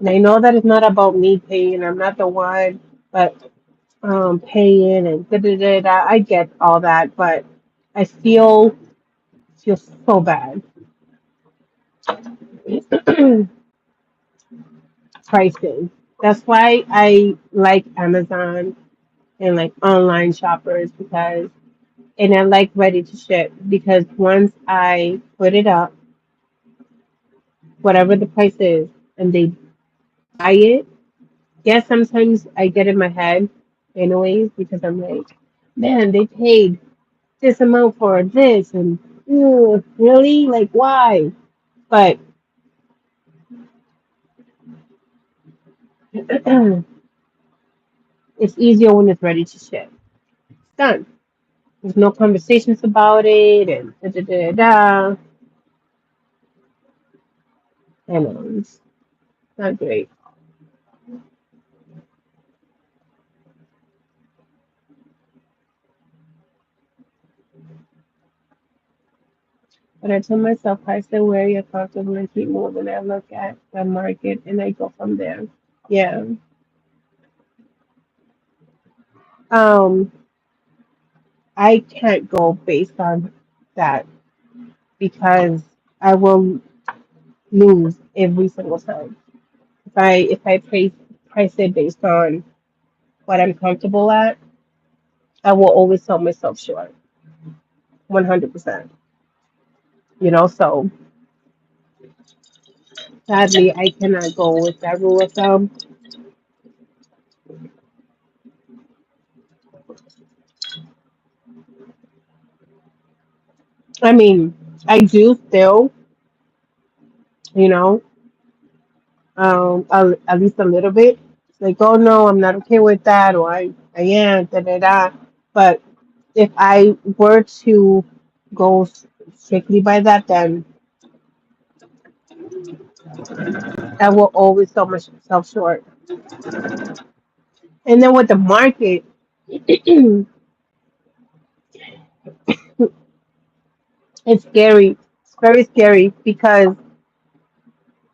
And I know that it's not about me paying. I'm not the one, but paying and da da da da. I get all that, but I feel so bad. Pricing. That's why I like Amazon and like online shoppers because and I like ready to ship because once I put it up, whatever the price is, and they buy it, yes, sometimes I get in my head anyways because I'm like, man, they paid this amount for this and Really? Like, why? But it's easier when it's ready to ship. It's done. There's no conversations about it and da da da da. I know it's not great. But I told myself, I stay where you're comfortable and keep moving. I look at the market and I go from there. Yeah. Um, I can't go based on that because I will lose every single time. If I price it based on what I'm comfortable at, I will always sell myself short, 100%. So sadly, I cannot go with that rule of thumb. I mean, I do still, you know, at least a little bit. It's like, oh no, I'm not okay with that, or I am, da da da. But if I were to go strictly by that, then I will always sell myself short. And then with the market, it's scary. It's very scary because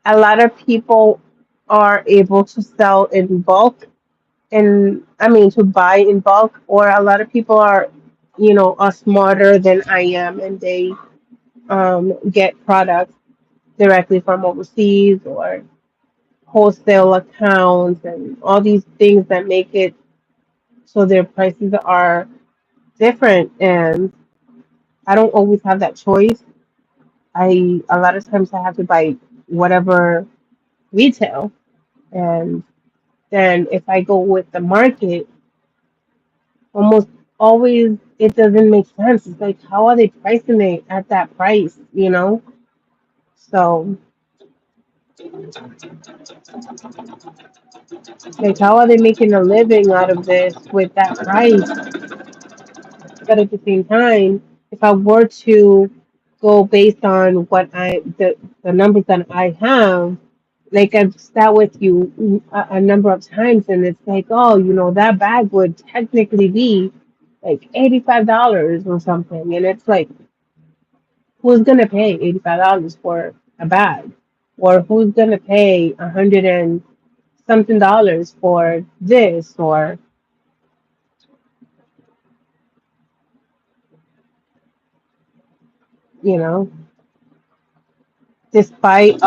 a lot of people are able to sell in bulk and I mean to buy in bulk, or a lot of people are smarter than I am and they get products directly from overseas or wholesale accounts and all these things that make it so their prices are different, and I don't always have that choice. I A lot of times I have to buy whatever retail, and then if I go with the market, almost always it doesn't make sense. It's like, how are they pricing it at that price? So, like, how are they making a living out of this with that price? But at the same time, if I were to go based on the numbers that I have, like I've sat with you a number of times, and it's like, oh, that bag would technically be like $85 or something, and it's like, who's gonna pay $85 for a bag, or who's gonna pay 100 and something dollars for this, or you know, despite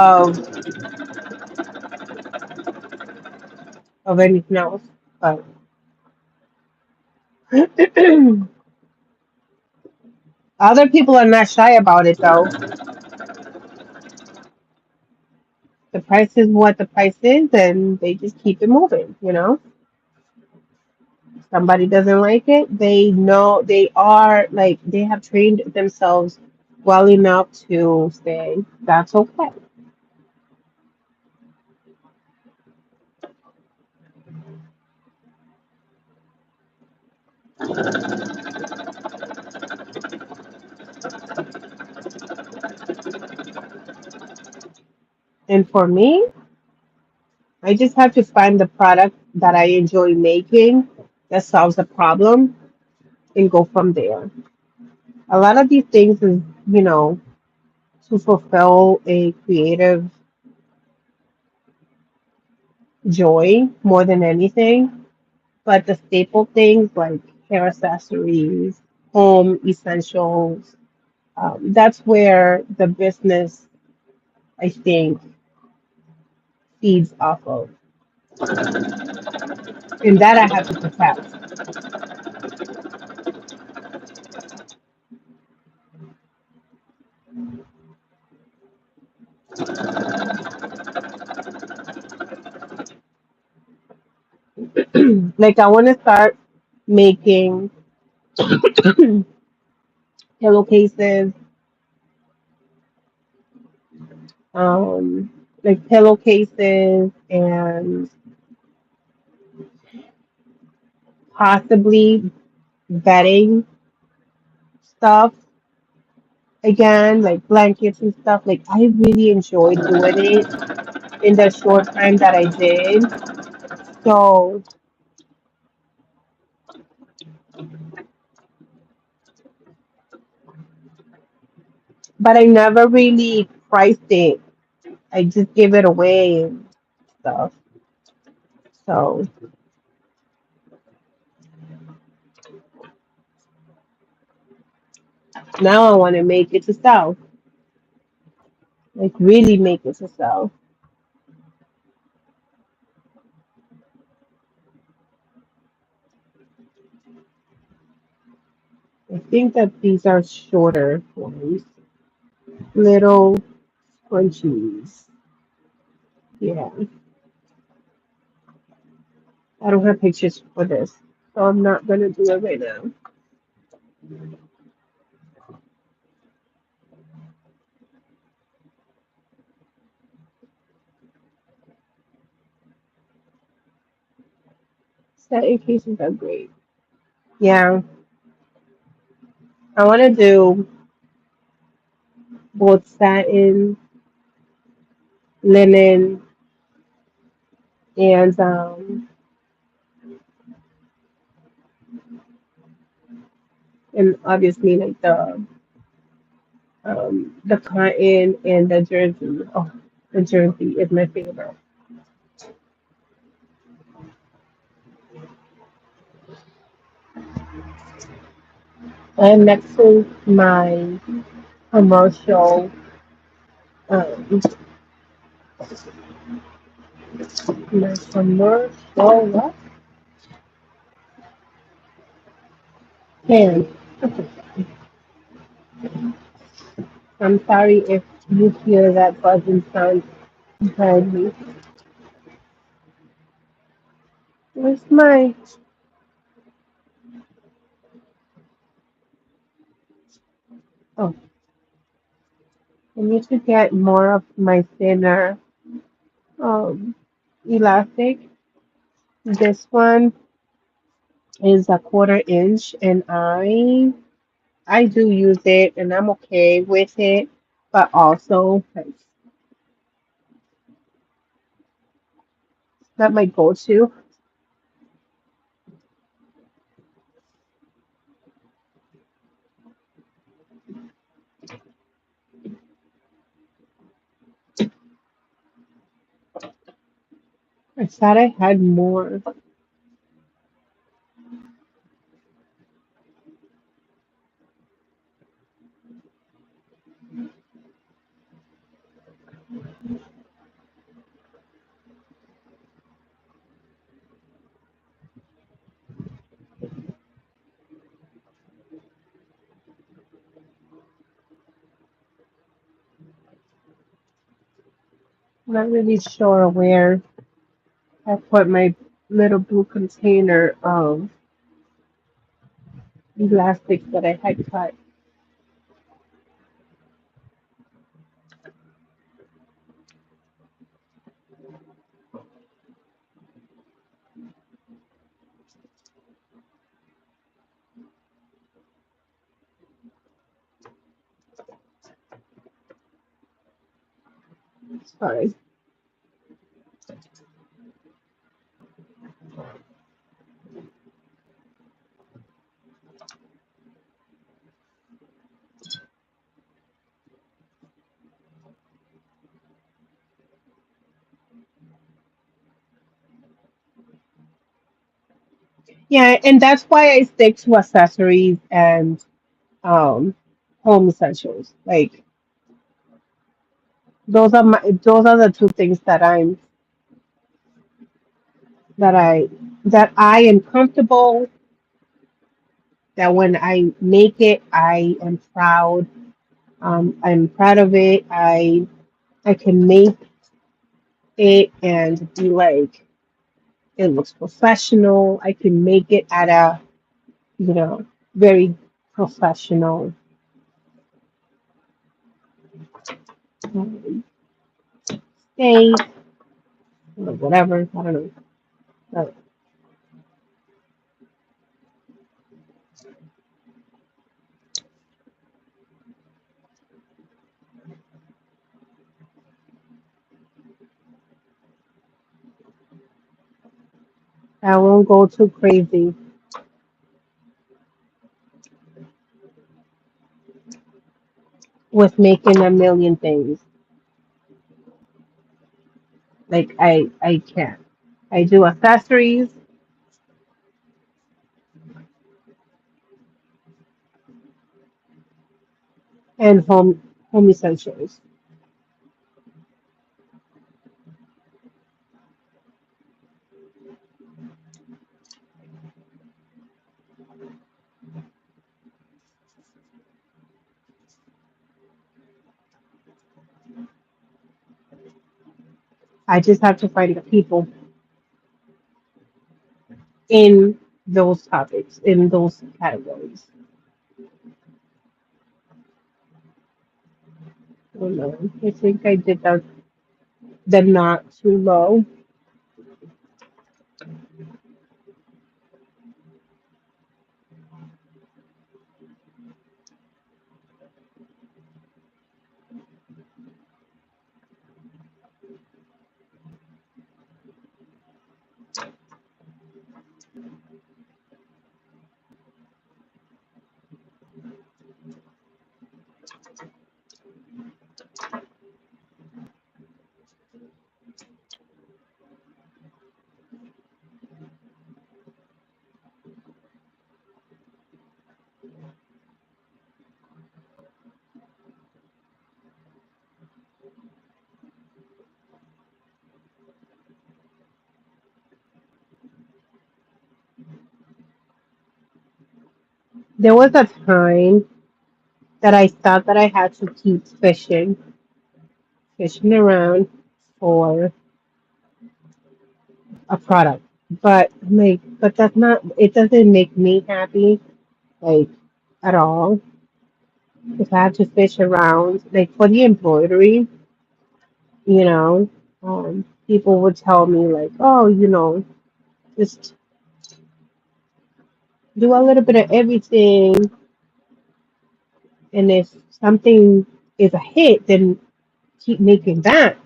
of anything else. But other people are not shy about it though. The price is what the price is, and they just keep it moving. Somebody doesn't like it, they know they are like they have trained themselves well enough to say that's okay. And for me, I just have to find the product that I enjoy making that solves the problem and go from there. A lot of these things is, to fulfill a creative joy more than anything. But the staple things like hair accessories, home essentials, that's where the business, I think, feeds off of. And that I have to protect. Like, I want to start making pillowcases, like pillowcases and possibly bedding stuff again, like blankets and stuff. Like I really enjoyed doing it in the short time that I did. So, but I never really priced it. I just give it away and stuff. So now I want to make it to sell, like really make it to sell. I think that these are shorter ones, little scrunchies. Yeah, I don't have pictures for this, so I'm not gonna do it right now. Satin cases are great. Yeah, I want to do both satin, linen, and obviously like the cotton and the jersey. Oh, the jersey is my favorite. And next to my commercial, um, my commercial what? Pen. I'm sorry if you hear that buzzing sound behind me. Where's my? Oh, I need to get more of my thinner um elastic. This one is a 1/4 inch, and I do use it, and I'm okay with it. But also, like, it's not my go-to. I thought I had more. I'm not really sure where I put my little blue container of elastics that I had cut. Sorry. Yeah, and that's why I stick to accessories and um home essentials. Like those are the two things that I that I am comfortable, that when I make it I am proud. I'm proud of it. I can make it and be like, it looks professional. I can make it at a, you know, very professional. um, days, or whatever. I don't know. But I won't go too crazy with making a million things. Like I can't. I do accessories and home essentials. I just have to find the people in those topics, in those categories. I don't know. I think I did the not too low. There was a time that I thought that I had to keep fishing around for a product. But I'm like, but that's not, it doesn't make me happy, like at all. If I have to fish around, like for the embroidery, you know, people would tell me like, oh, just do a little bit of everything, and if something is a hit, then keep making that.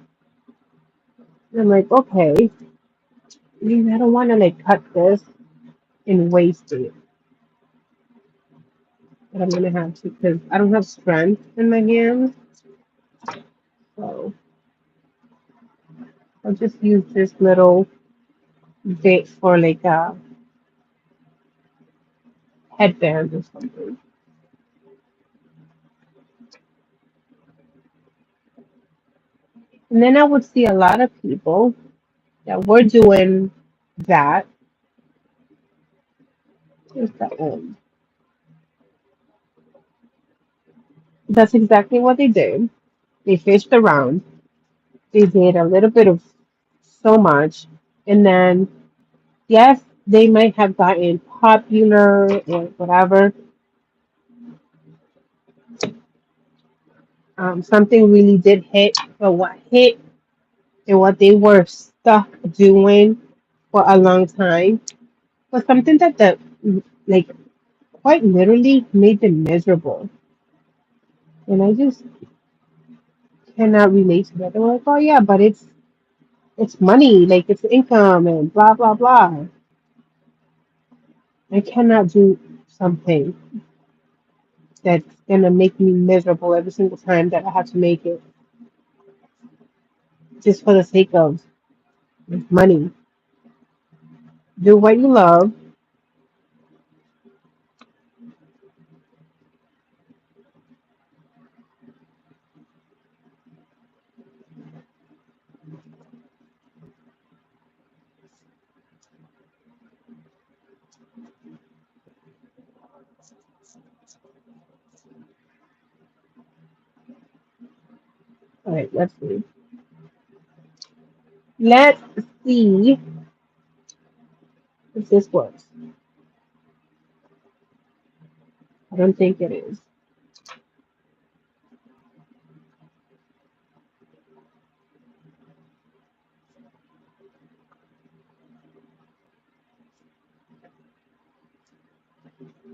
And I'm like, okay, I don't want to like cut this and waste it, but I'm gonna have to because I don't have strength in my hands, so I'll just use this little bit for like a headband or something. And then I would see a lot of people that were doing that. Just that one. That's exactly what they did. They fished around. They did a little bit of so much, and then yes, they might have gotten popular or whatever. Something really did hit, but what hit and what they were stuck doing for a long time was something that like quite literally made them miserable. And I just cannot relate to that. They're like, oh yeah, but it's money, like it's income and blah blah blah. I cannot do something that's gonna make me miserable every single time that I have to make it just for the sake of money. Do what you love. All right, let's see. Let's see if this works. I don't think it is.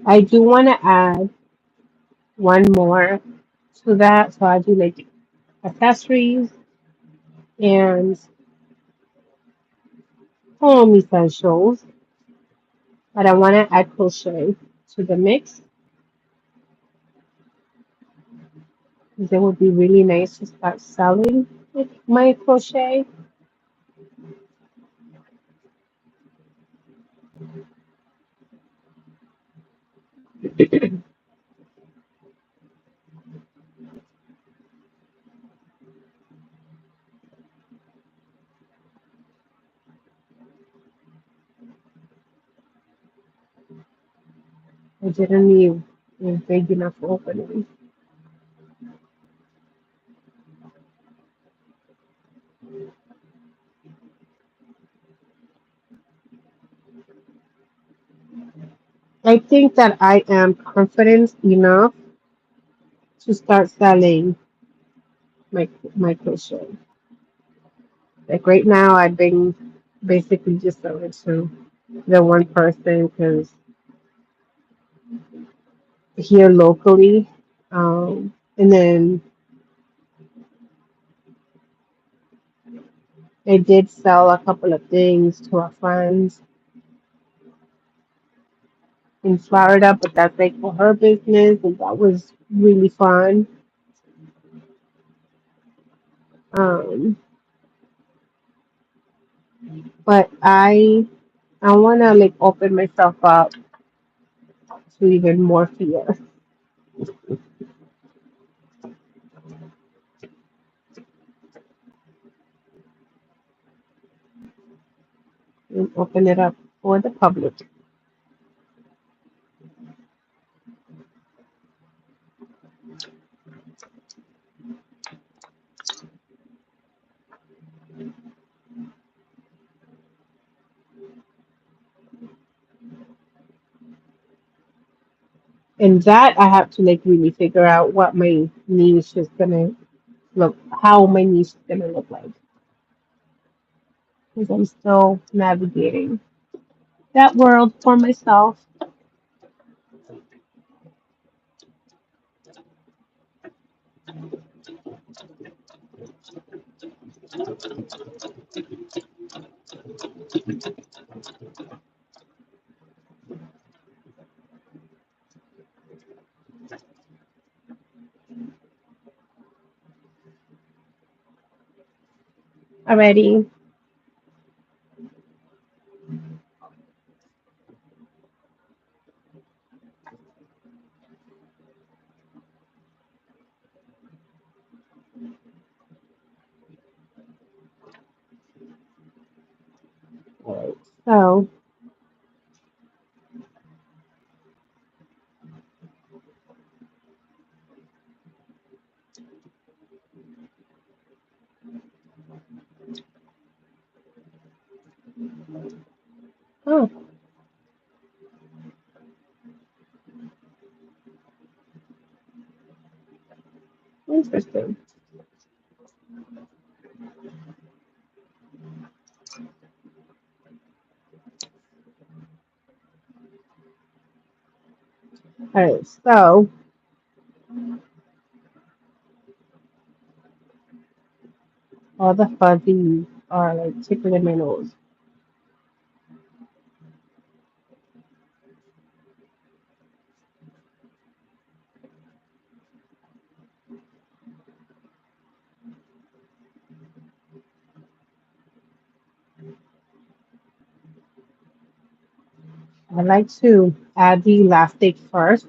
I do want to add one more to that. So I do like accessories and home essentials, but I want to add crochet to the mix because it would be really nice to start selling my crochet. I didn't need a big enough opening. I think that I am confident enough to start selling my crochet. Like right now, I've been basically just selling to the one person because here locally, and then I did sell a couple of things to our friends in Florida, but that's like for her business, and that was really fun. Um, but I want to like open myself up to even more fear and open it up for the public. And that I have to like really figure out what my niche is gonna look, how my niche is gonna look like, because I'm still navigating that world for myself. Already. Alright, so oh, interesting. Alright, so all the fuzzies are like tickling my nose. I like to add the elastic first,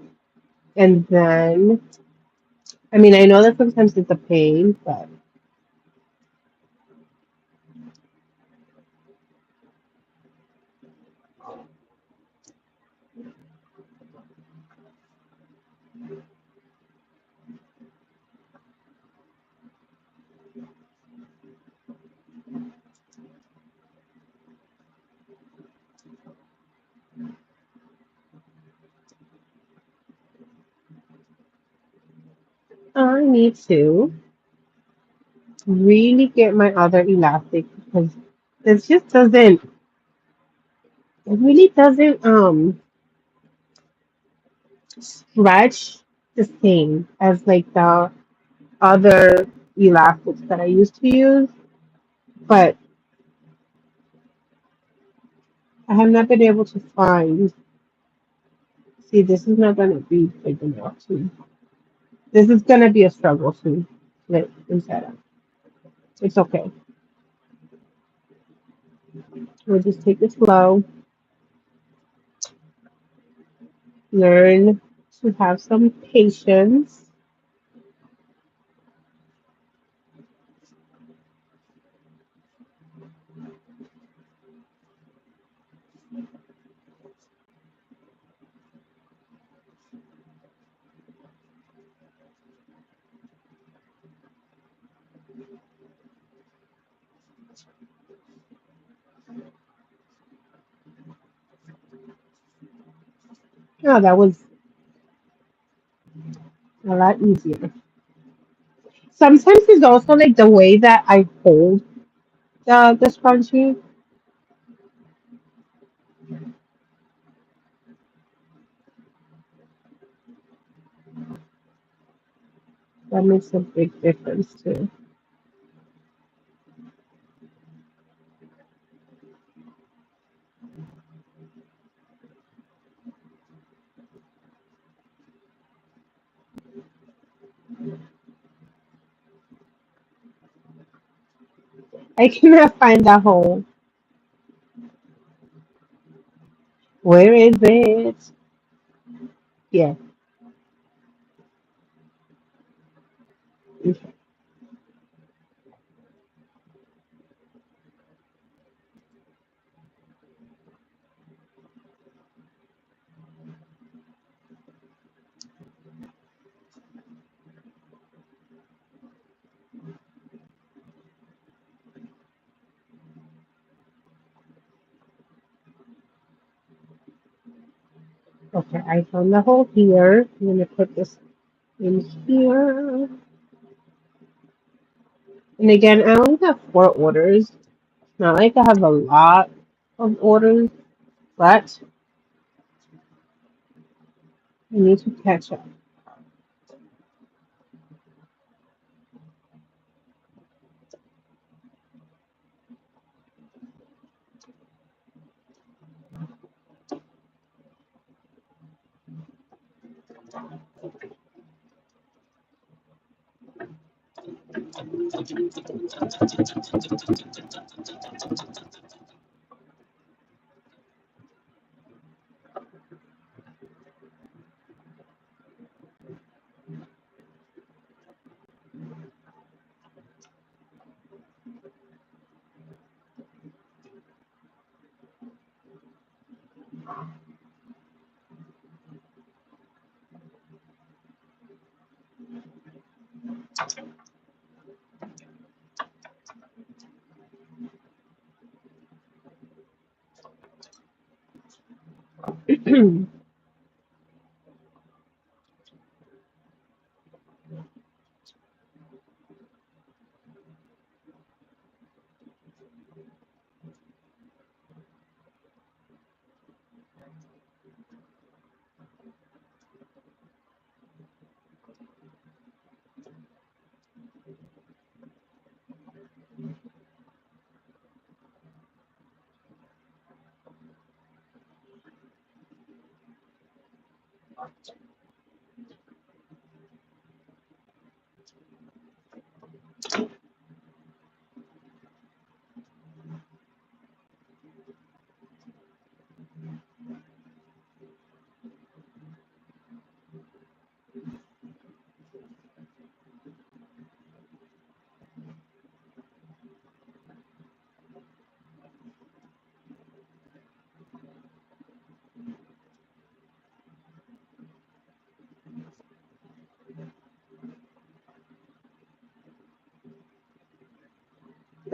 and then I mean I know that sometimes it's a pain, but I need to really get my other elastic because it just doesn't, it really doesn't stretch the same as like the other elastics that I used to use, but I have not been able to find. See, this is not going to be big enough to. This is going to be a struggle to split and set up. It's okay. We'll just take it slow, learn to have some patience. Oh, that was a lot easier. Sometimes it's also like the way that I hold the scrunchie that makes a big difference too. I cannot find that hole. Where is it? Yeah. Okay, I found the hole here. I'm gonna put this in here. And again, I only have 4 orders. Not like I have a lot of orders, but I need to catch up.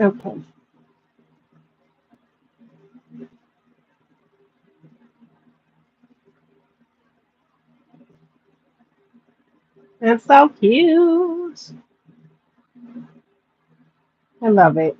Okay, that's so cute. I love it.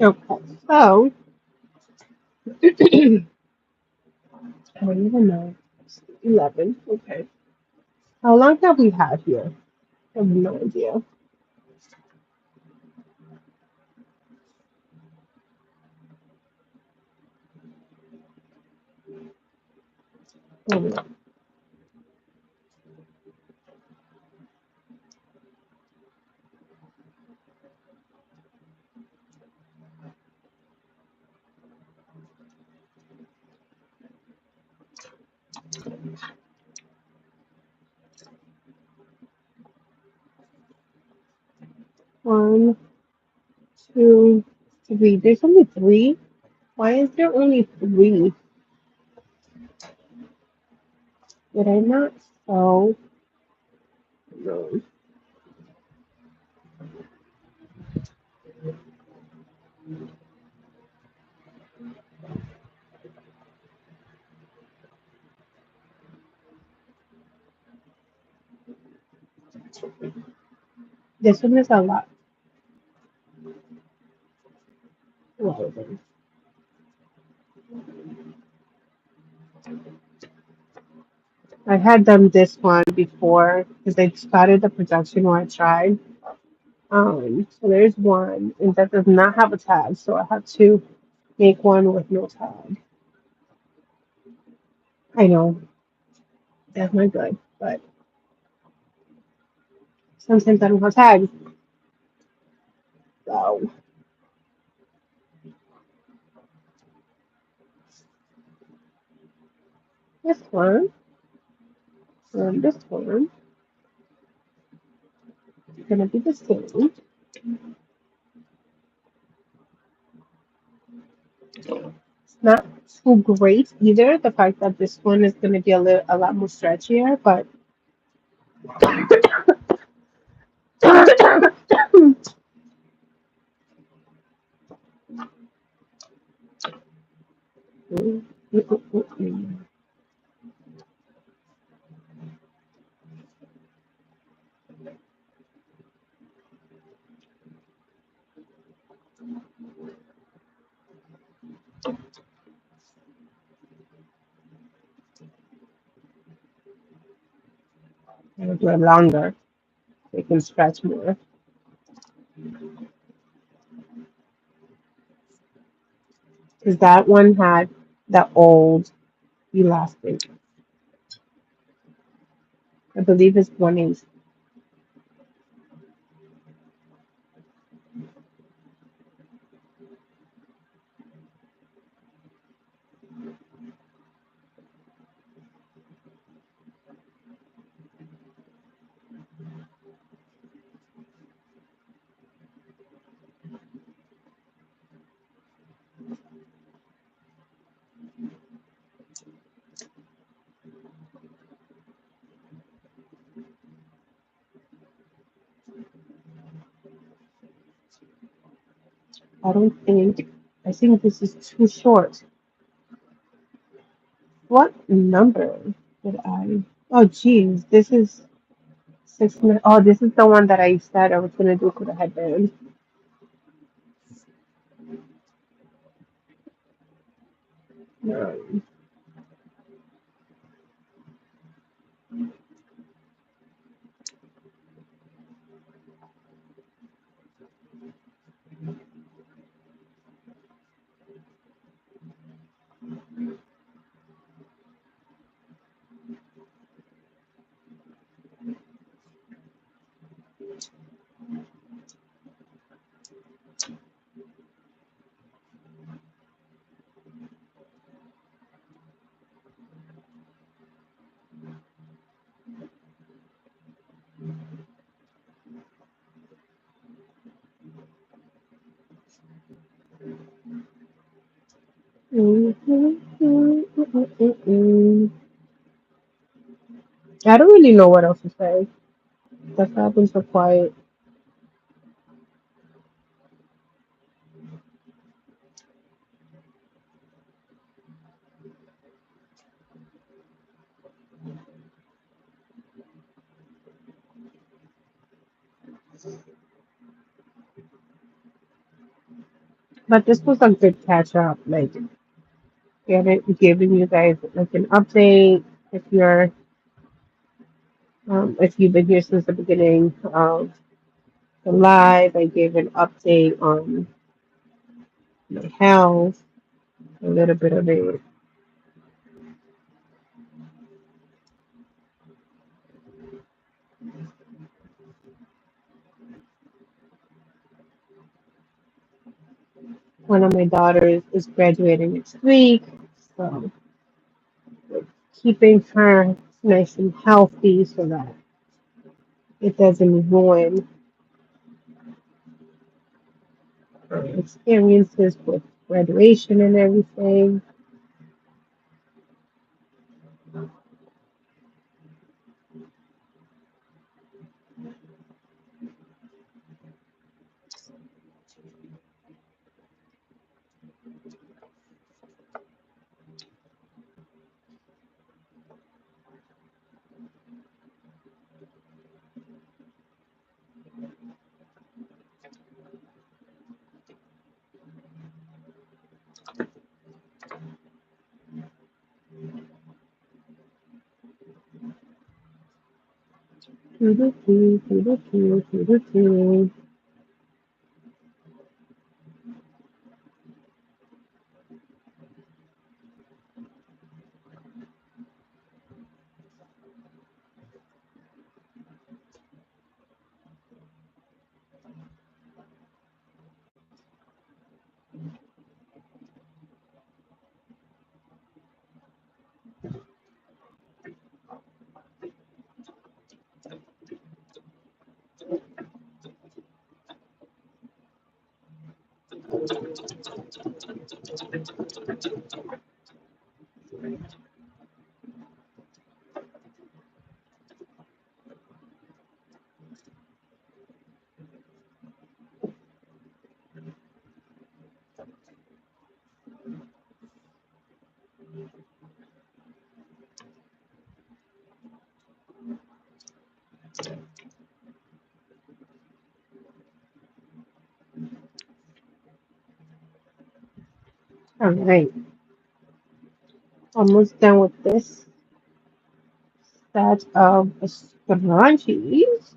Okay, so I don't even know. 11. Okay. How long have we had here? I have no idea. Oh, 1, 2, 3. There's only three. Why is there only three? Did I not sew? No. This one is a lot. Well, I had done this one before because I started the production where I tried. So there's one, and that does not have a tag, so I have to make one with no tag. I know that's not good, but sometimes I don't have tags. So this one and this one is gonna be the same. It's not too great either. The fact that this one is gonna be a lot more stretchier, but I'll do it longer. They can stretch more. Because that one had the old elastic. I believe it's 1/8. I don't think. I think this is too short. What number did I? Oh, geez, this is 6. Oh, this is the one that I said I was gonna do for the headband. No. I don't really know what else to say. The cabins are quiet. But this was a good catch up, like giving you guys like an update. If you're if you've been here since the beginning of the live, I gave an update on my health, a little bit of it. One of my daughters is graduating next week, so keeping her nice and healthy so that it doesn't ruin her experiences with graduation and everything. Doo-doo-doo, doo-doo-doo, doo-doo-doo. All right, almost done with this set of scrunchies.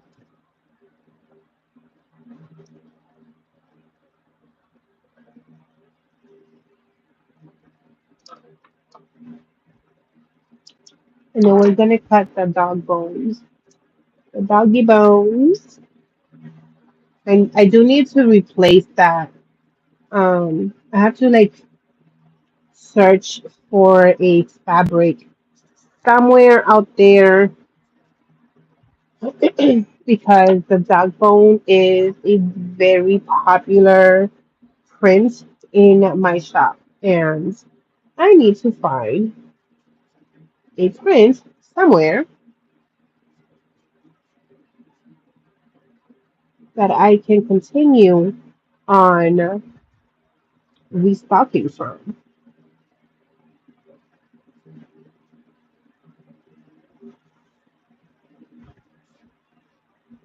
And then we're gonna cut the dog bones, the doggy bones. And I do need to replace that. I have to like search for a fabric somewhere out there because the dog bone is a very popular print in my shop, and I need to find a print somewhere that I can continue on restocking from.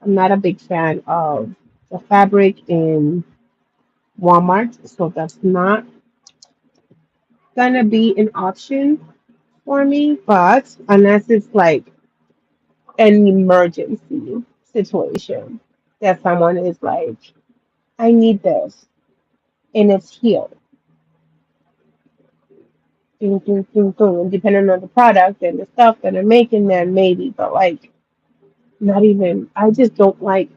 I'm not a big fan of the fabric in Walmart, so that's not gonna be an option for me. But unless it's like an emergency situation that someone is like, I need this and it's here. Ding, ding, ding, ding. And depending on the product and the stuff that I'm making, then maybe, but like not even. I just don't like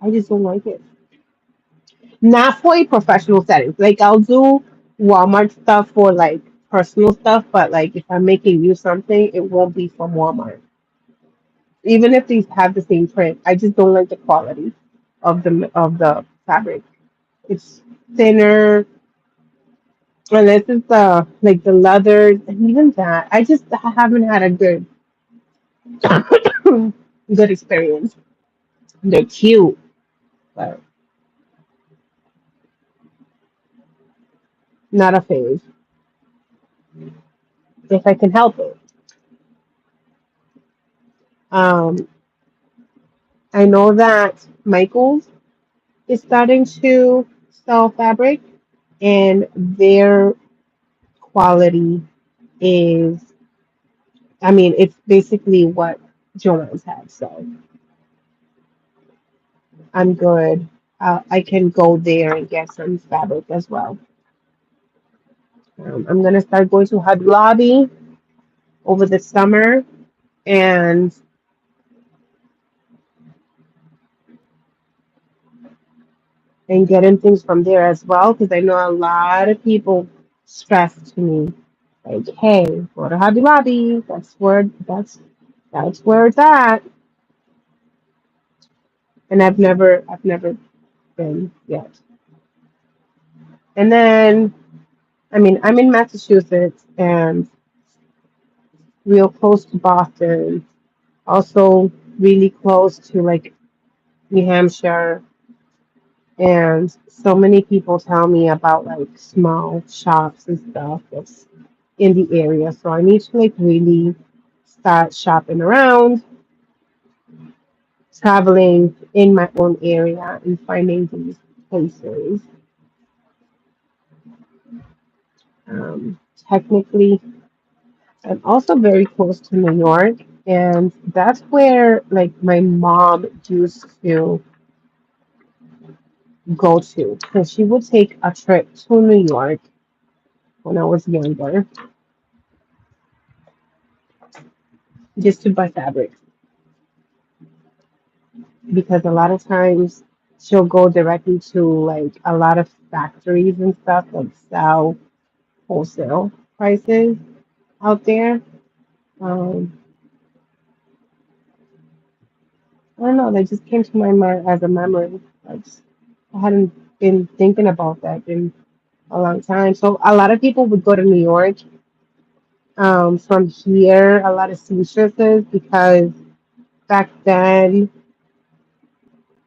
it. Not for a professional setting. Like I'll do Walmart stuff for like personal stuff, but like if I'm making you something, it won't be from Walmart. Even if these have the same print, I just don't like the quality of the fabric. It's thinner, unless it's the like the leathers, and even that, I just haven't had a good good experience. They're cute, but not a phase. If I can help it. Um, I know that Michael's is starting to sell fabric, and their quality is, I mean, it's basically what Joann's had. So I'm good. I can go there and get some fabric as well. I'm gonna start going to Hobby Lobby over the summer and getting things from there as well because I know a lot of people stress to me like, hey, go to Hobby Lobby. That's where it's at. And I've never been yet. And then I mean I'm in Massachusetts and real close to Boston, also really close to like New Hampshire. And so many people tell me about like small shops and stuff that's in the area. So I need to like really start shopping around, traveling in my own area and finding these places. Um, Technically, I'm also very close to New York, and that's where like my mom used to go to. So she would take a trip to New York when I was younger just to buy fabric because a lot of times she'll go directly to like a lot of factories and stuff that sell wholesale prices out there. Um, I don't know, they just came to my mind as a memory. I hadn't been thinking about that in a long time. So a lot of people would go to New York from here, a lot of seamstresses, because back then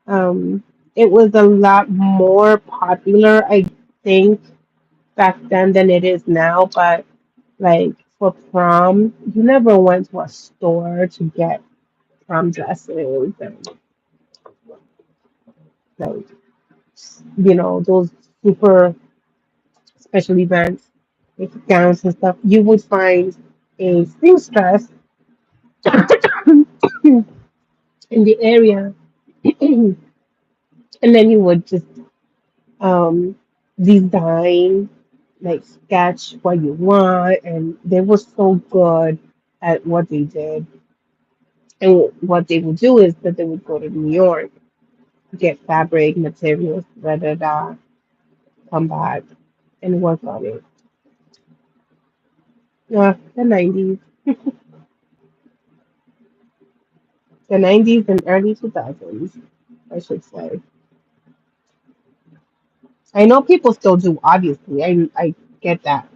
um, it was a lot more popular, I think, back then than it is now. But like for prom, you never went to a store to get prom dresses and like those super special events, like gowns and stuff. You would find a seamstress in the area, and then you would just um, design, like sketch what you want, and they were so good at what they did. And what they would do is that they would go to New York, get fabric, materials, da da da, come back and work on it. Yeah, the 90s and early 2000s, I should say. I know people still do, obviously. I get that,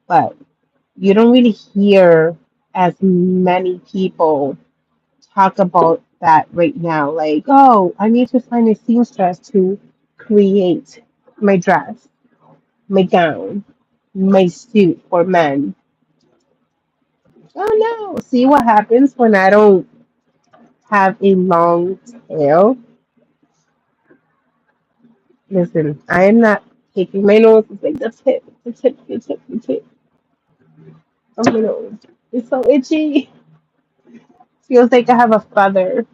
but you don't really hear as many people talk about that right now. Like, oh, I need to find a seamstress to create my dress, my gown, my suit for men. Oh no! See what happens when I don't have a long tail? Listen, I am not taking my nose. It's like the tip of my nose. It's so itchy. Feels like I have a feather.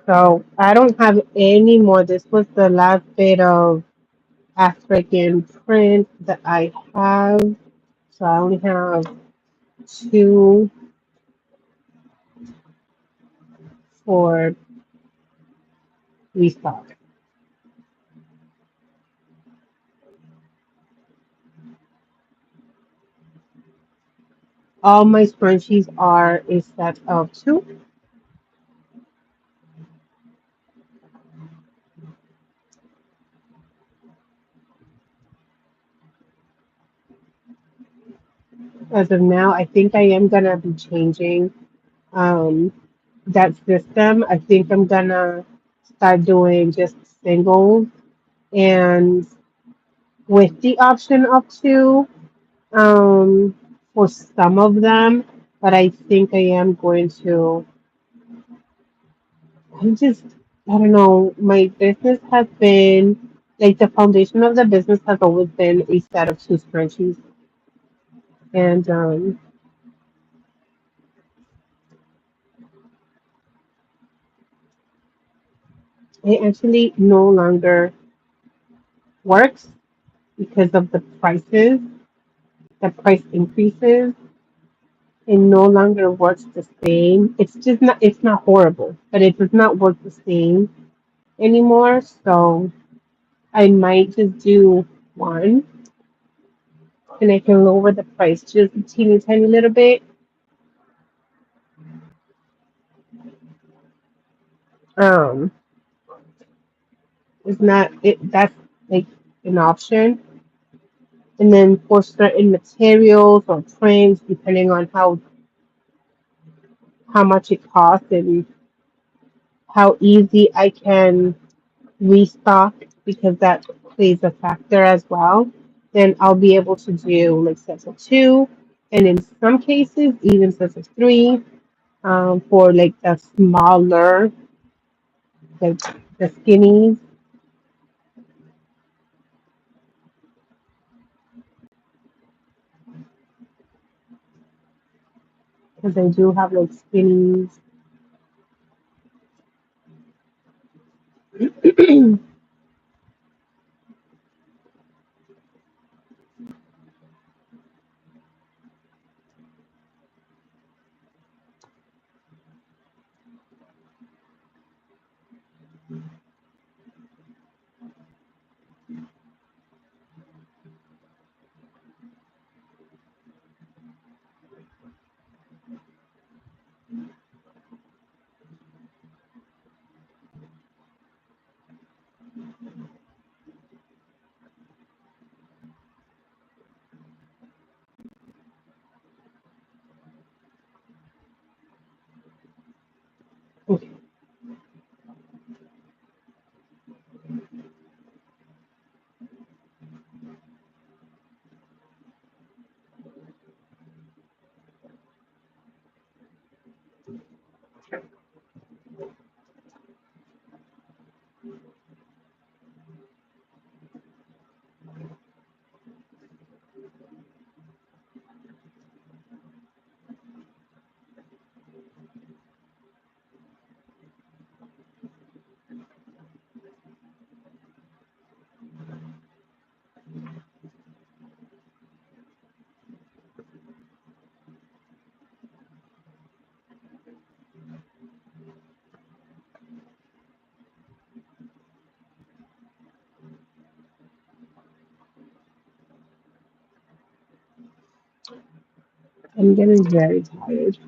So I don't have any more. This was the last bit of African print that I have. So I only have two for restock. All my scrunchies are a set of two. As of now, I think I am gonna be changing um, that system. I think I'm gonna start doing just singles and with the option of two um, for some of them. But I think I am going to. I'm just. I don't know. My business has been like the foundation of the business has always been a set of two scrunchies, and it actually no longer works because of the prices, the price increases. It no longer works the same. It's just not, it's not horrible, but it does not work the same anymore. So I might just do one and I can lower the price just a teeny tiny little bit. Um, it's not, that's like an option. And then for certain materials or prints, depending on how much it costs and how easy I can restock because that plays a factor as well, then I'll be able to do like sets of two, and in some cases even sets of three for like the smaller, like the skinnies, because I do have like skinnies. Okay, I'm getting very tired.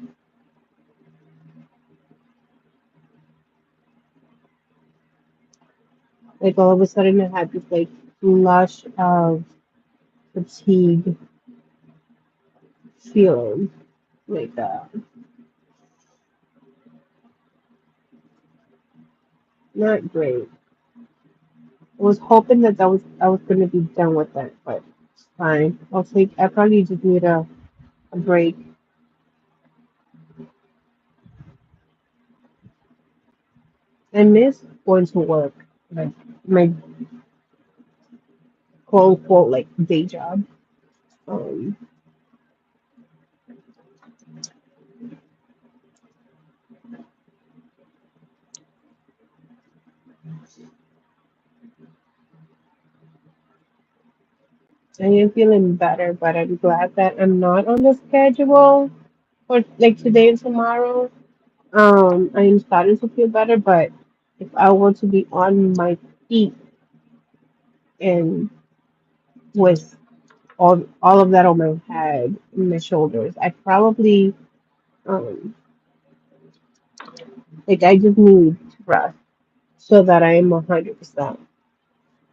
Like all of a sudden I had this like flush of fatigue feeling like not great. I was hoping that I was gonna be done with it, but it's fine. I probably just need a break. I miss going to work. Like my quote unquote like day job. Um, I am feeling better, but I'm glad that I'm not on the schedule for like today and tomorrow. I am starting to feel better, but if I were to be on my feet and with all of that on my head and my shoulders, I probably um like I just need to rest so that I am 100%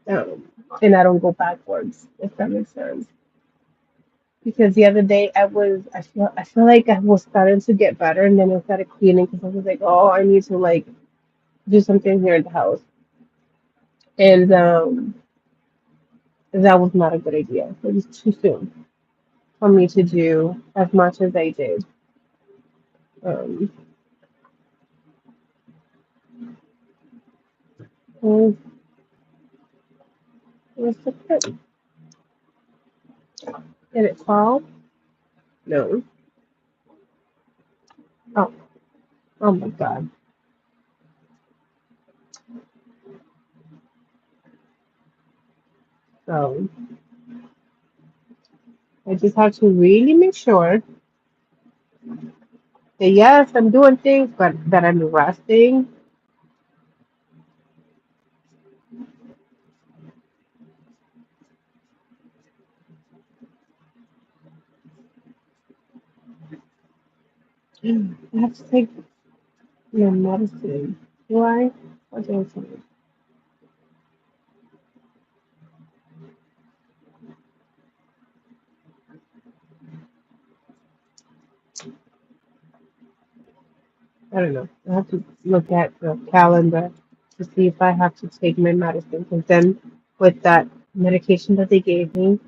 um and I don't go backwards, if that makes sense. Because the other day I feel like I was starting to get better, and then I started cleaning because I was like, oh, I need to like do something here in the house, and that was not a good idea. It was too soon for me to do as much as I did. Um, it was so good. Did it fall? No. Oh, oh my God. So I just have to really make sure that yes, I'm doing things, but that I'm resting. I have to take my medicine. Do I? What do I take? I don't know. I have to look at the calendar to see if I have to take my medicine. Because then, with that medication that they gave me,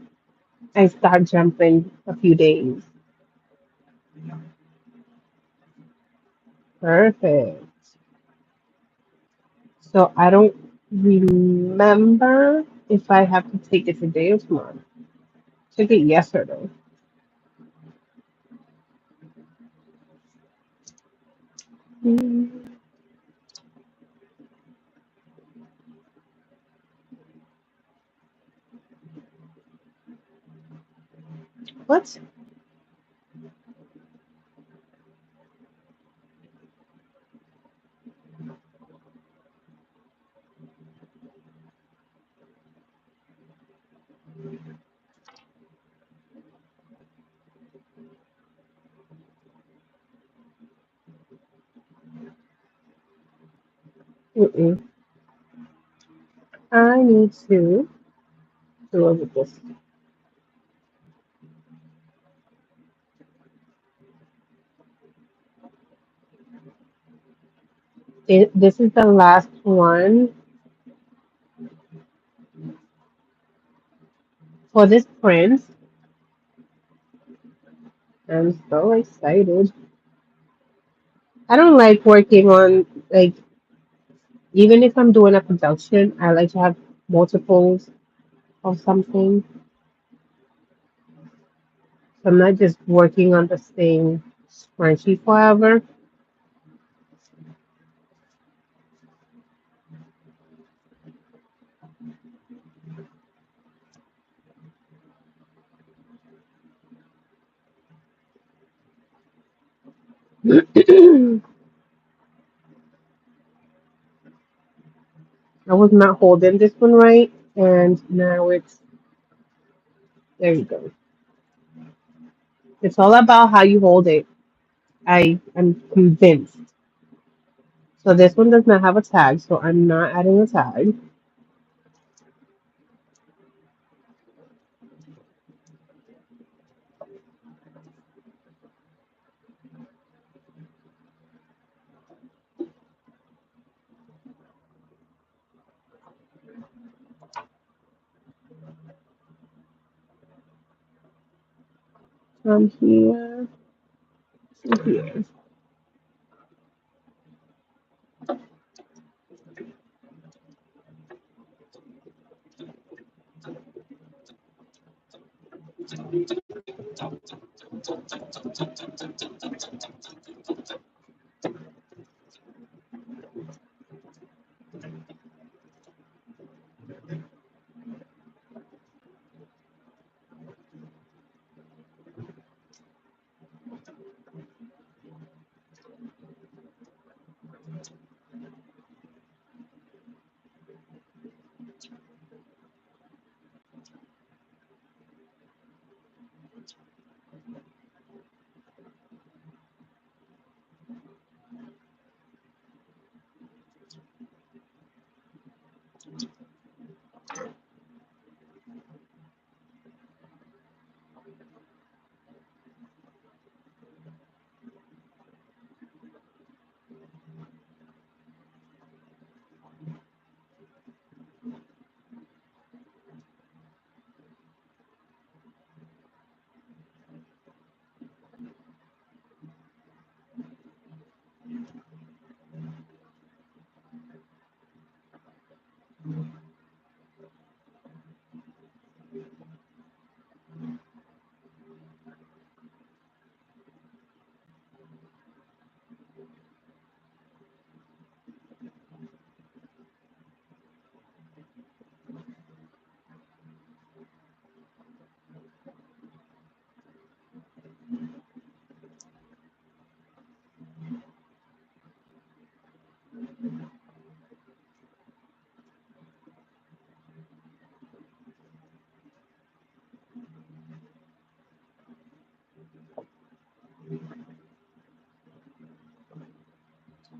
I start jumping a few days. Perfect. So I don't remember if I have to take it today or tomorrow. Took it yesterday. Mm, what? Mm-mm. I need to do over this. This is the last one for this print. I'm so excited. I don't like working on like even if I'm doing a production, I like to have multiples of something. So I'm not just working on the same spreadsheet forever. I was not holding this one right, and now it's there you go. It's all about how you hold it. I am convinced. So this one does not have a tag, so I'm not adding a tag. From here to here.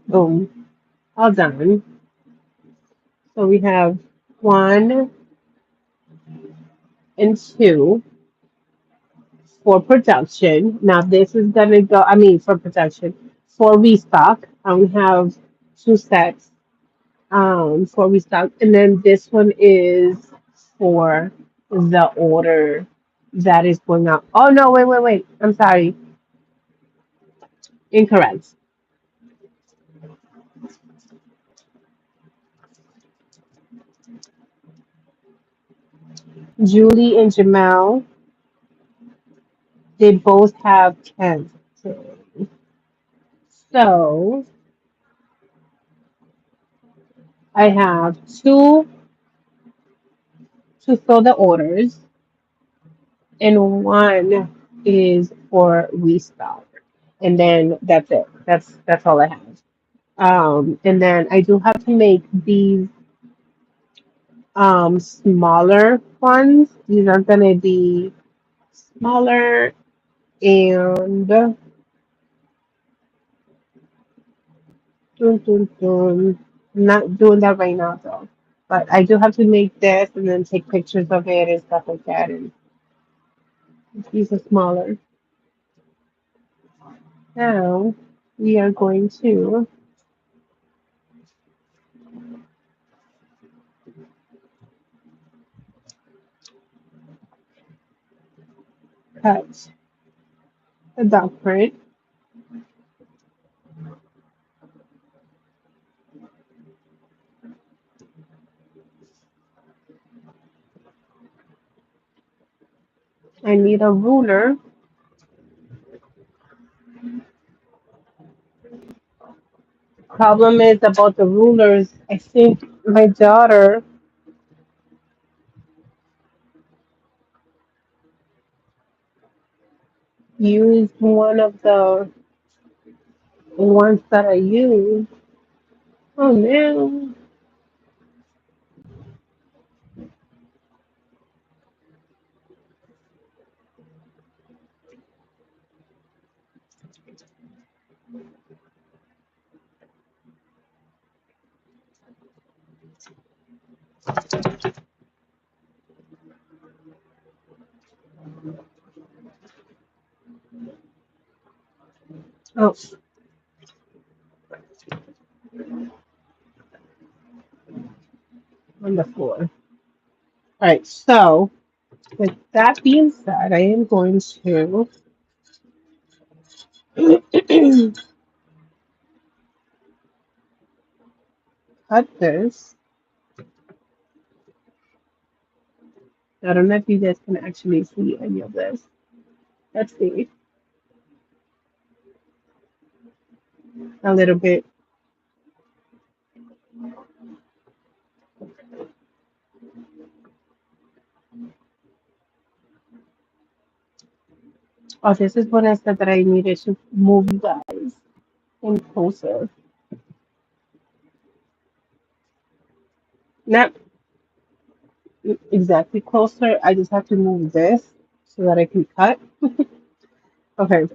Boom. All done. So we have 1 and 2 for production. Now this is gonna go, I mean for production, for restock. We have 2 sets for restock. And then this one is for the order that is going out. Oh no, wait. I'm sorry. Incorrect. Julie and Jamel, they both have 10. So I have two to fill the orders, and one is for restock. And then that's it. That's all I have. And then I do have to make these smaller ones. These are gonna be smaller and dun, dun, dun. I'm not doing that right now though. But I do have to make this and then take pictures of it and stuff like that. And these are smaller. Now we are going to cut the dog print. I need a ruler. Problem is about the rulers. I think my daughter used one of the ones that I use. Oh no. Oh, on the floor. All right, so with that being said, I am going to cut this I don't know if you guys can actually see any of this. Let's see. A little bit. Oh, this is when I said that I needed to move you guys in closer. Not exactly closer. I just have to move this so that I can cut. Okay,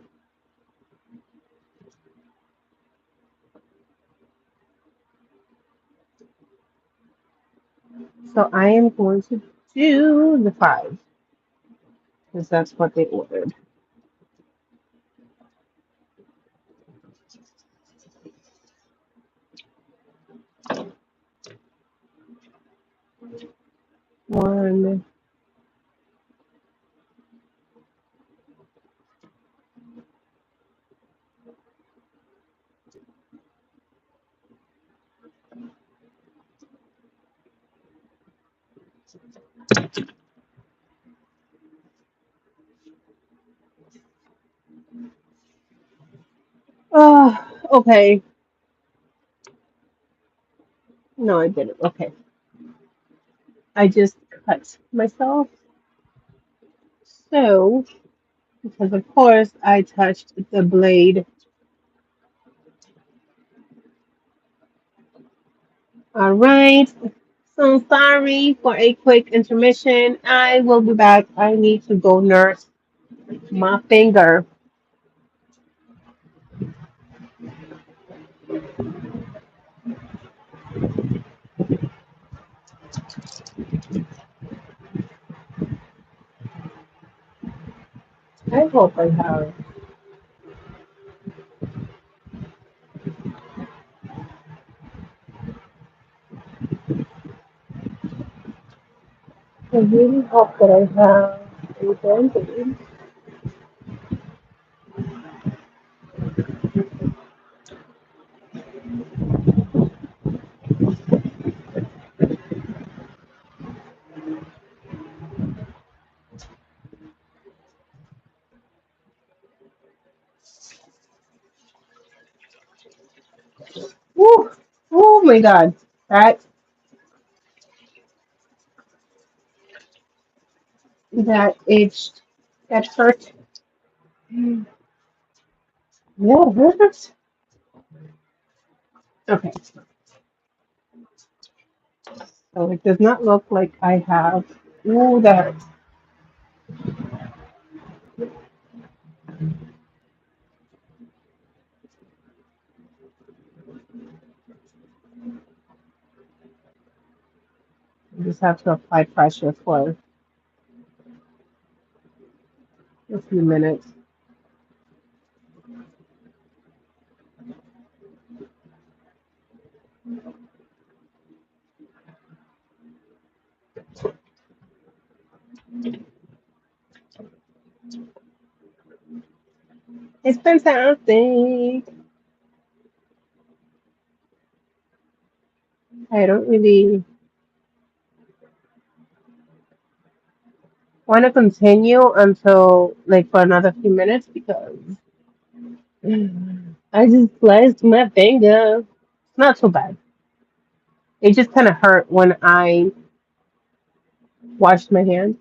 so I am going to do the five because that's what they ordered. One. Okay. No, I didn't. Okay. I just cut myself. So, because of course I touched the blade. All right. So sorry for a quick intermission. I will be back. I need to go nurse my finger. I hope I have. I really hope that I have a band-aid. Woo! Oh my God. That that itched. That hurt. Yeah, it hurts. Okay. So it does not look like I have. Ooh, that hurts. I just have to apply pressure for a few minutes. It's fantastic. I don't really want to continue until like for another few minutes because I just sliced my finger. It's not so bad. It just kind of hurt when I washed my hands.